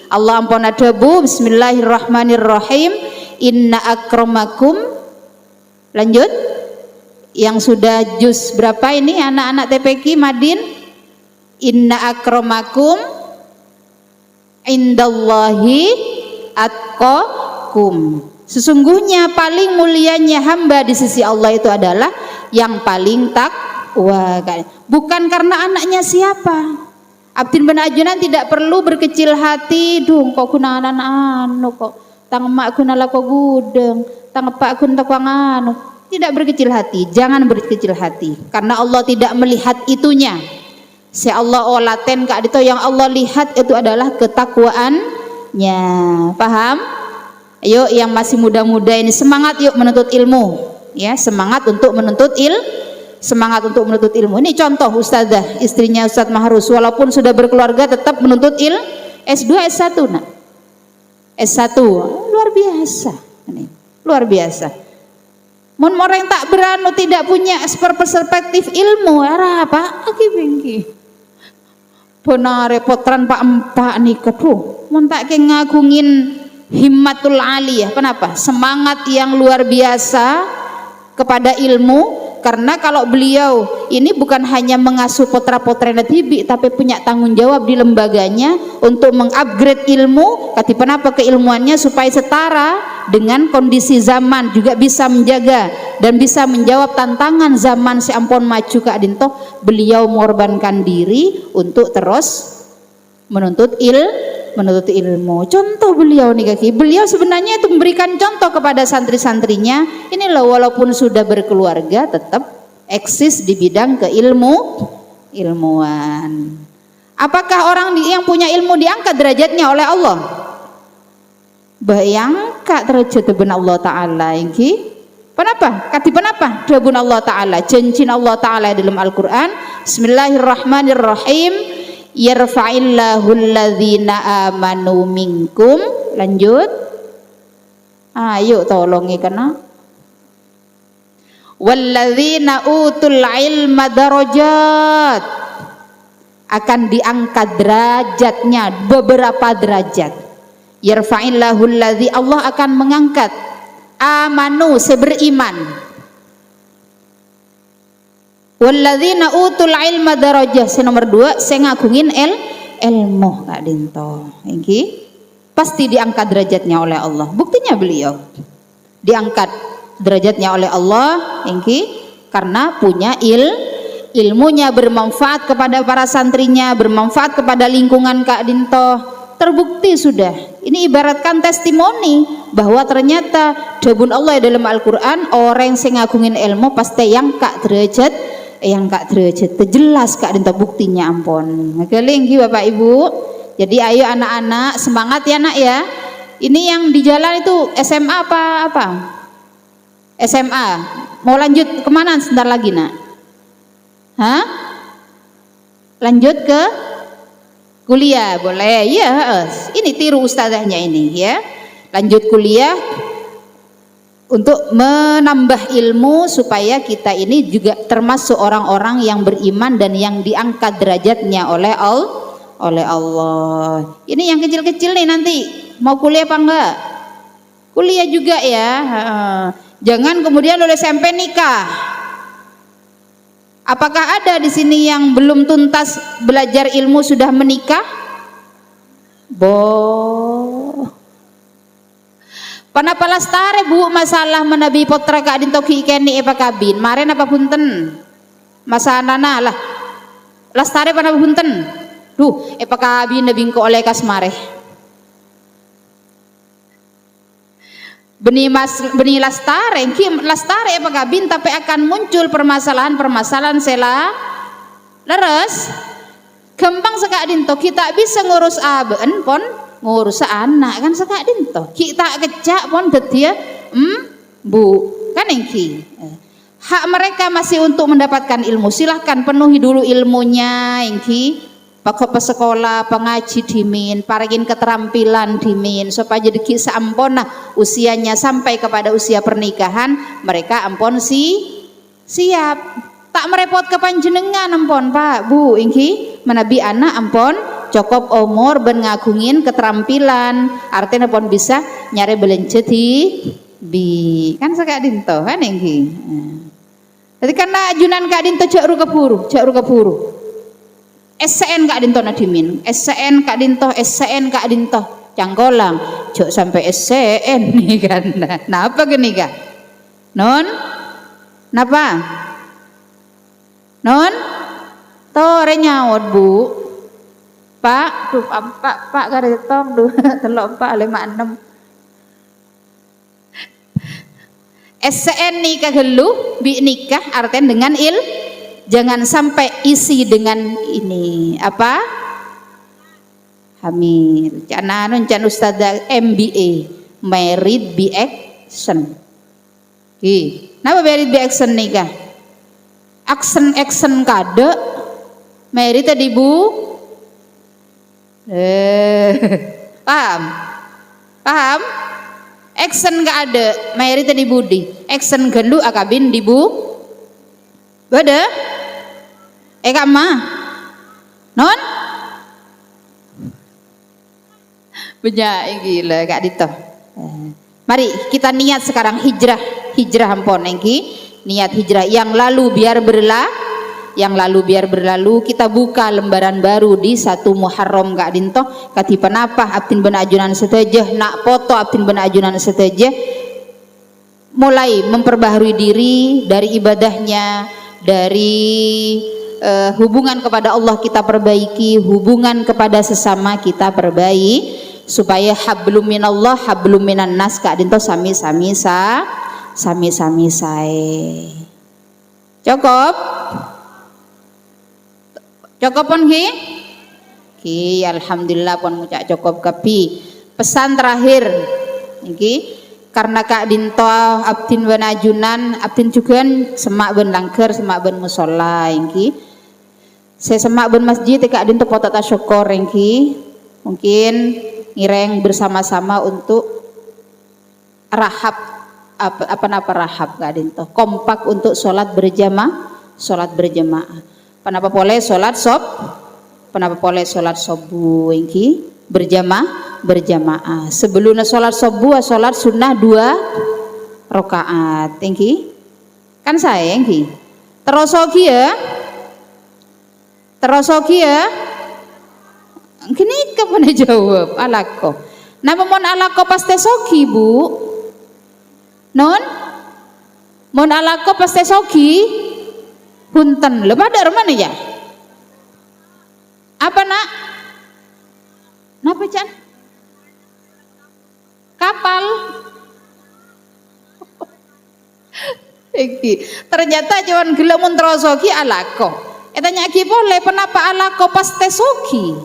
Allah ampun adabu. Bismillahirrahmanirrahim. Inna akramakum, lanjut yang sudah juz berapa ini anak-anak TPQ Madin? Inna akramakum indallahi atqakum. Sesungguhnya paling mulianya hamba di sisi Allah itu adalah yang paling takwa. Bukan karena anaknya siapa. Abdin bin Ajunan tidak perlu berkecil hati. Duh kok kunanan anu kok tang emak kunala kok gudeng, tang epak kun takwang anu. Tidak berkecil hati, jangan berkecil hati. Karena Allah tidak melihat itunya. Si Allah olaten Kak Dito, yang Allah lihat itu adalah ketakwaannya. Paham? Ayo yang masih muda-muda ini semangat yuk menuntut ilmu. Ya, semangat untuk menuntut ilmu. Ini contoh ustazah, istrinya Ustadz Mahrus, walaupun sudah berkeluarga tetap menuntut S2 S1 nak. S1 luar biasa. Ini luar biasa. Mun orang tak beranu tidak punya perspektif ilmu era apa? Aki bengki. Benar repotran Pak Empak nih kepuh. Mun tak ke ngagungin himmatul aliyah. Kenapa? Semangat yang luar biasa kepada ilmu. Karena kalau beliau ini bukan hanya mengasuh putra-putranya Tibi, tapi punya tanggung jawab di lembaganya untuk mengupgrade ilmu, kati penapa keilmuannya supaya setara dengan kondisi zaman, juga bisa menjaga dan bisa menjawab tantangan zaman si ampun maju Kak Dinto. Beliau mengorbankan diri untuk terus menuntut ilmu. Contoh beliau nih kaki, beliau sebenarnya itu memberikan contoh kepada santri-santrinya. Ini loh, walaupun sudah berkeluarga tetap eksis di bidang ilmuwan. Apakah orang yang punya ilmu diangkat derajatnya oleh Allah? Bayangkan derajat benar Allah Ta'ala ini. Kenapa? Kati kenapa? Dabun Allah Ta'ala, janjin Allah Ta'ala dalam Al-Quran. Bismillahirrahmanirrahim. Yarfa'illahu alladhina amanu minkum. Lanjut. Ayo tolongi kena. Walladzina utul ilma darajat. Akan diangkat derajatnya beberapa derajat. Yarfa'illahu alladhi, Allah akan mengangkat amanu seberiman. Walladzina utul ilma darajah. Nomor 2, saya ngagungin ilmu Kak Dinto. Ini pasti diangkat derajatnya oleh Allah. Buktinya beliau diangkat derajatnya oleh Allah ini karena punya ilmunya bermanfaat kepada para santrinya, bermanfaat kepada lingkungan Kak Dinto. Terbukti sudah. Ini ibaratkan testimoni bahwa ternyata dabun Allah dalam Al-Quran, orang yang ngagungin ilmu pasti yang Kak derajat jelas Kak Dinto buktinya ampun. Ngeling Bapak Ibu. Jadi ayo anak-anak semangat ya nak ya. Ini yang di jalan itu SMA apa? SMA. Mau lanjut kemana sebentar lagi nak? Hah? Lanjut ke kuliah boleh ya. Ini tiru ustazahnya ini ya. Lanjut kuliah untuk menambah ilmu supaya kita ini juga termasuk orang-orang yang beriman dan yang diangkat derajatnya oleh Allah. Ini yang kecil-kecil nih nanti mau kuliah apa enggak? Kuliah juga ya. Jangan kemudian lulus SMP nikah. Apakah ada di sini yang belum tuntas belajar ilmu sudah menikah? Panapa lastare bu masalah menabi potra Kak Dinto ki keni apa kabin maren apa punten masalah lah lastare panapa punten apa kabin nabing ko oleh kasmare benih lastare apa kabin tapi akan muncul permasalahan sela leres gampang sekak Dinto kita bisa ngurus aben pon ngurus anak kan sekak Dinto kita kecak pon detia bu kan engki hak mereka masih untuk mendapatkan ilmu. Silahkan penuhi dulu ilmunya engki pakai pesekolah pengaji dimin paragin keterampilan dimin supaya jadi kisah ampona usianya sampai kepada usia pernikahan mereka ampon siap tak merepot ke panjenengan ampon Pak Bu engki menabi anak ampon cukup umur ben ngagungin keterampilan artinya pun bisa nyari belencet bi kan sekak Dinto kan engki. Jadi karena ajunan Kak Dinto cak ruka puru SCN Kak Dinto nadimin SCN Kak Dinto canggolang cok sampai SCN nih kan napa gini kah non napa non tore nyawot bu Pak, Pak karetong telok Pak 56. SCN nikah gelu bi nikah artinya dengan jangan sampai isi dengan ini apa? Hamil. Can Ustazah MBA, married by action. Napa married by action nikah? Action kade married tadi Bu Paham? Paham? Action gak ada, mayori tadi budi. Action gendu akabin dibu. Bada? Kak ma? Non? Banyak gila Kak Dito. Mari kita niat sekarang hijrah ampun engki. Niat hijrah yang lalu biar berlalu, kita buka lembaran baru di 1 Muharram Kak Dinto. Kati penapa abtin ben ajunan seteja nak foto abtin ben ajunan seteja, mulai memperbaharui diri dari ibadahnya, dari hubungan kepada Allah kita perbaiki, hubungan kepada sesama kita perbaiki, supaya hablum minallah hablum minan nas Kak Dinto sami-sami sae. Cukup pun ki alhamdulillah pun ngucap cukup kapi. Pesan terakhir iki karena Kak Dinto abtin ben ajunan, abtin juga semak ben langker, semak ben musola iki. Saya semak ben masjid Kak Dinto foto tasyukur iki. Mungkin ngireng bersama-sama untuk rahab apa rahab Kak Dinto. Kompak untuk sholat berjamaah. Kenapa boleh sholat subuh ini berjamaah. Sebelumnya sholat subuh sholat sunnah 2 rakaat ini kan saya ini terosoki ya gini kapan jawab alako napa mon alako pas tesoki bu non mon alako pas tesoki punten lepada mana ya? Apa nak? Napa Chan? Kapal. Ternyata cuman gila mun terosoki alako. Tanya ki boleh kenapa alako pas tesoki?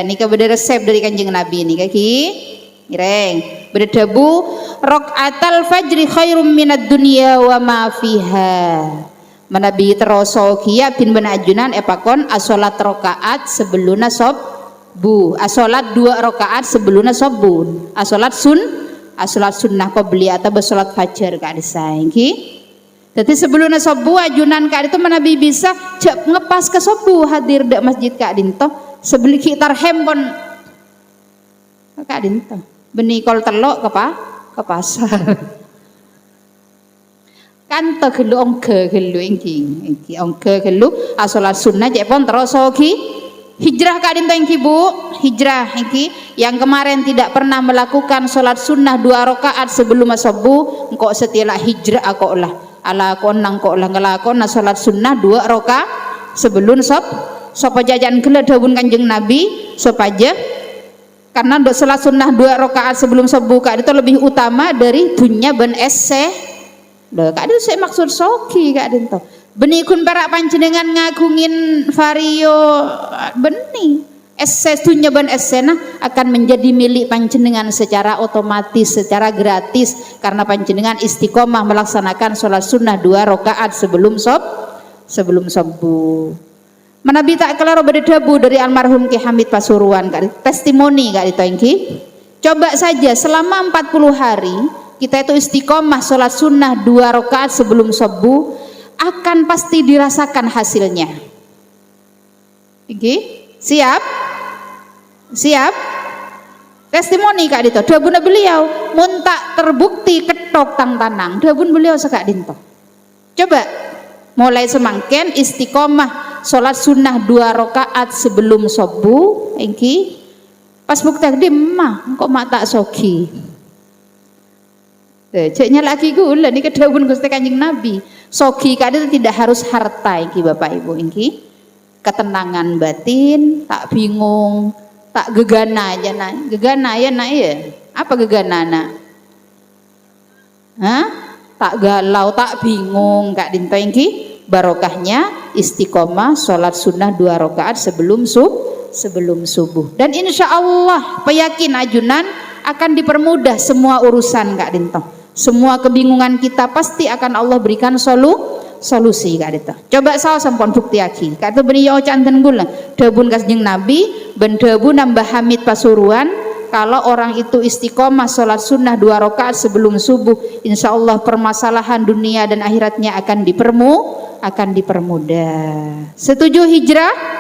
Nika beda resep dari Kanjeng Nabi nih kaki. Ireng berdebu rokaatal fajri khairum minad dunya wa ma fiha. Menabi terosoki ya bin benajunan epakon asolat rokaat sebelumna subuh, asolat 2 rokaat sebelumna subuh, asolat sunnah qobliyah atau bersolat fajar Kak disaingki. Jadi sebelumnya subuh ajunan Kak itu menabi bisa cek ngepas ke subuh hadir di masjid Kak Dinto sebeli kitar handphone Kak Dinto benikol telok ke pasar. Kanto gelu ongke gelu ingki ongke gelu asolat sunnah jek pon terosoki hijrah Kak Dinto ingki bu hijrah ingki yang kemarin tidak pernah melakukan solat sunnah 2 rakaat sebelum subuh engkau setelah hijrah aku lah ala konang kok lah ngelakon solat sunnah 2 rakaat sebelum sopo jajan gele dawun Kanjeng Nabi sopaja karena solat sunnah 2 rakaat sebelum subuh Kak itu lebih utama dari dunya ben esse. Loh, Kak Dinto saya maksud soki Kak Dinto. Benikun para panjenengan ngagungin vario beni. Dunya ben esena akan menjadi milik panjenengan secara otomatis, secara gratis karena panjenengan istiqomah melaksanakan sholat sunnah 2 rakaat sebelum subuh. Menabi tak kelaro berdebu dari almarhum Ki Hamid Pasuruan Kak testimoni Kak Dinto ingki. Coba saja selama 40 hari kita itu istiqomah sholat sunnah 2 rakaat sebelum subuh akan pasti dirasakan hasilnya. Siap? Testimoni Kak Dinto. Dabun beliau mun tak terbukti ketok tang tanang. Dabun beliau Kak Dinto. Coba mulai semangken istiqomah sholat sunnah 2 rakaat sebelum subuh. Pas bukti di mah kok mak tak sogi. Ceknya lagi gula nih kedawun Gusti Kanjeng Nabi. Sogi Kak Dinto tidak harus harta iki Bapak Ibu iki. Ketenangan batin, tak bingung, tak gegana aja nak. Gegana ya nak ya. Apa gegana nak? Tak galau, tak bingung Kak Dinto iki. Barokahnya istiqomah sholat sunnah 2 rakaat sebelum subuh. Dan insya Allah peyakin ajunan akan dipermudah semua urusan Kak Dinto. Semua kebingungan kita pasti akan Allah berikan solusi kak itu. Coba sao sampun bukti aki. Kak itu beliau canten gula. Debun kasjeng Nabi, ben debu nambah hamid pasuruan. Kalau orang itu istiqomah sholat sunnah 2 rakaat sebelum subuh, insya Allah permasalahan dunia dan akhiratnya akan dipermudah. Setuju hijrah?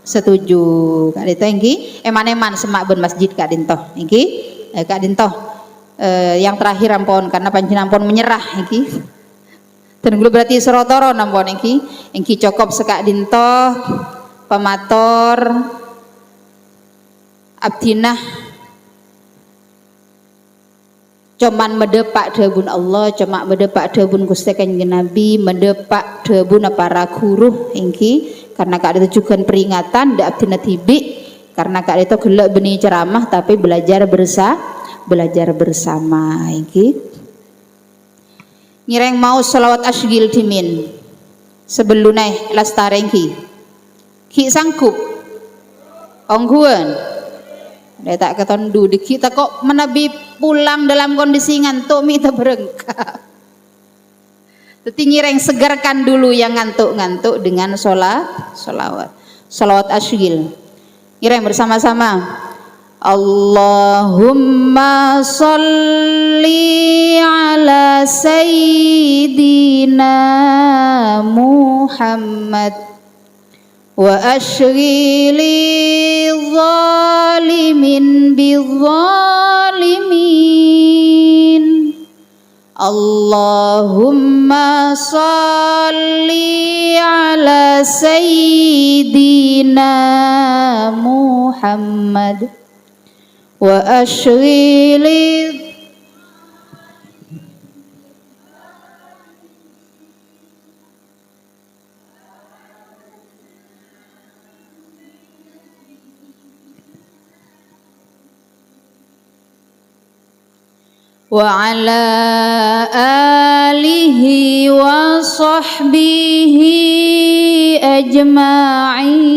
Setuju. Kak Dinto ingki eman-eman semak ben masjid Kak Dinto ingki Kak Dinto yang terakhir ampun karena panjenengan ampun menyerah ingki. Dan dulu berarti serotoro ampun ingki cokop sekak Dinto pemator abdinah cuman medepak debun Allah, cuma medepak debun Gusti Kanjeng Nabi, medepak debun para guru ingki. Karena Kak itu juga peringatan ndak abdina tibi karena Kak itu gelek benih ceramah tapi belajar bersama iki ngireng mau selawat asgil dimin sebelunai lastareng ki sangkup ongguan dia tak ketondu di kita kok menabi pulang dalam kondisi ngantuk minta berengkap. Tetapi ngireng segarkan dulu yang ngantuk-ngantuk dengan salawat asgil. Ngireng bersama-sama. Allahumma sholli ala sayyidina Muhammad wa ashghili zalimin bizzalimin. Allahumma salli ala sayyidina Muhammad wa ashghili wa ala alihi wa sahbihi ajma'in.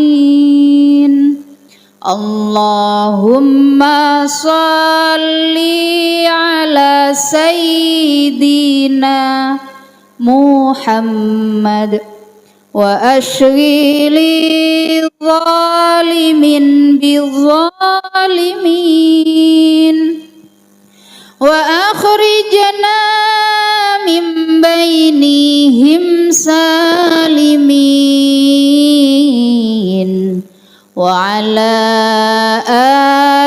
Allahumma salli ala sayyidina Muhammad wa ashghili zalimin bizzalimin wa akhrijna min bainihim salimin wa ala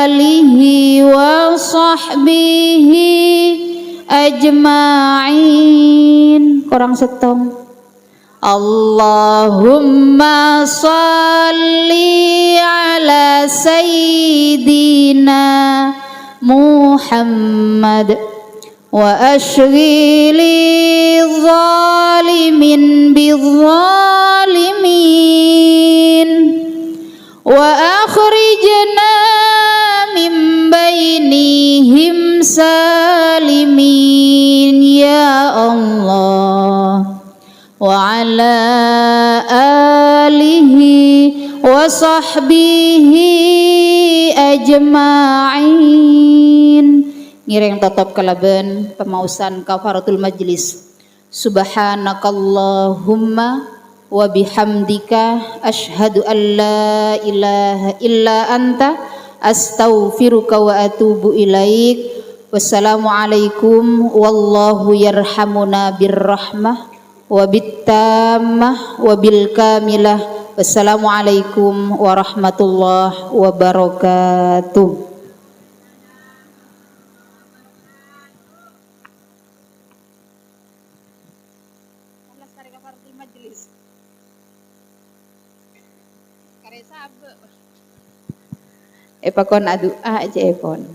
alihi wa sahbihi ajma'in. Kurang setong. Allahumma salli ala sayyidina Muhammad wa ashghili zalimin bizzalimin wa akhrijna min bainihim salimin ya Allah wa ala alihi wa sahbihi ajma'in. Ngireng tetap kalaban pemausan kafaratul majlis. Subhanakallahumma wa bihamdika asyhadu an la ilaha illa anta astaghfiruka wa atubu ilaik. Wassalamualaikum wallahu yarhamuna birrahmah wa bittammah wa bil kamilah. Wassalamualaikum warahmatullahi wabarakatuh. Epakon adu aja epon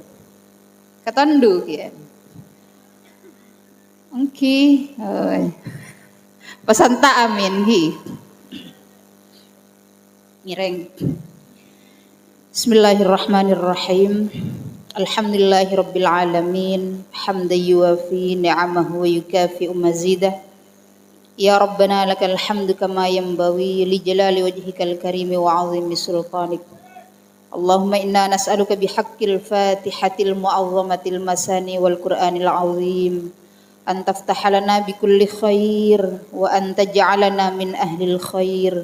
katondu kian engki pesan tak amin gi ngireng. Bismillahirrahmanirrahim. Alhamdulillahirabbil alamin hamdan yuwafi ni'amahu wa yukafi'u mazidah. Ya Rabbana lakal hamdu kama yanbaghi li jalali wajhikal karimi wa 'azimi sultanik. Allahumma inna nas'aluka bihaqqil fatihatil mu'azzamatil masani wal qur'anil 'azim أن تفتح لنا بكل خير وأن تجعلنا من أهل الخير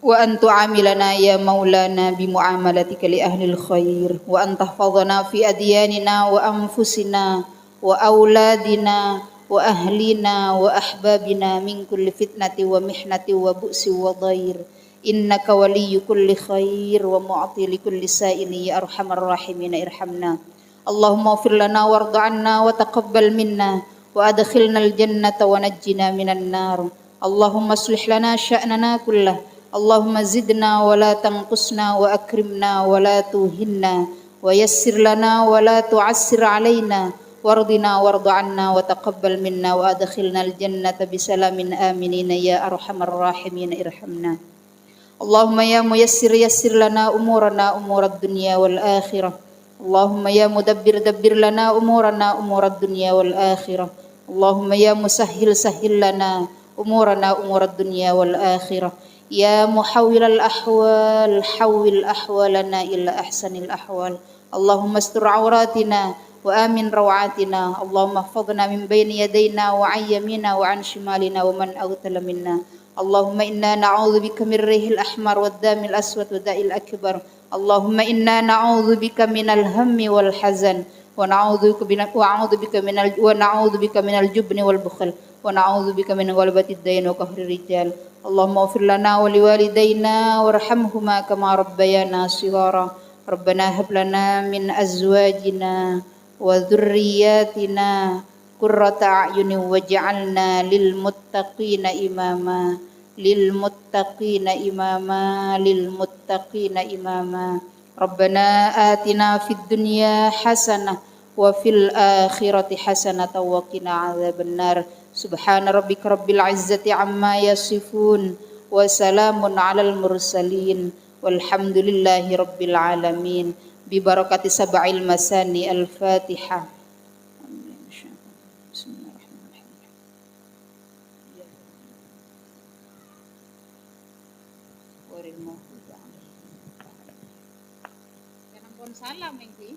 وأن تعاملنا يا مولانا بمعاملتك لأهل الخير وأن تحفظنا في أدياننا وأنفسنا وأولادنا وأهلنا وأحبابنا من كل فتنة ومحنة وبؤس وضير إنك ولي كل خير ومعطي لكل سائل يا أرحم الراحمين ارحمنا اللهم اغفر لنا وارض عنا وتقبل منا وأدخلنا الجنة ونجنا من النار اللهم اصلح لنا شأننا كله اللهم زدنا ولا تنقصنا وأكرمنا ولا توهنا ويسر لنا ولا تعسر علينا وارضنا وارض عنا وتقبل منا وأدخلنا الجنة بسلام آمنين يا أرحم الراحمين ارحمنا اللهم يا ميسر يسر لنا أمورنا أمور الدنيا والآخرة اللهم يا مدبر دبر لنا أمورنا أمور الدنيا والآخرة اللهم يا مسهل سهل لنا أمورنا أمور الدنيا والآخرة يا محول الأحوال حول أحوالنا إلى أحسن الأحوال اللهم استر عوراتنا وآمن روعاتنا اللهم احفظنا من بين يدينا وعن يميننا وعن شمالنا ومن أغتل منا اللهم إنا نعوذ بك من ريح الأحمر والدم الأسود والداء الأكبر اللهم إنا نعوذ بك من الهم والحزن ونعوذ بك من الجبن والبخل ونعوذ بك من غلبة الدين وقهر الرجال اللهم اغفر لنا ولوالدينا وارحمهما كما ربيانا صغارا ربنا هب لنا من أزواجنا وذرياتنا قرة أعين واجعلنا للمتقين إماما للمتقين إماما ربنا آتنا في الدنيا حسنة وفي الآخرة حسنة وقنا عذاب النار سبحان ربك رب العزة عما يصفون وسلام على المرسلين والحمد لله رب العالمين ببركة سبع المثاني الفاتحة. Salam, Engki.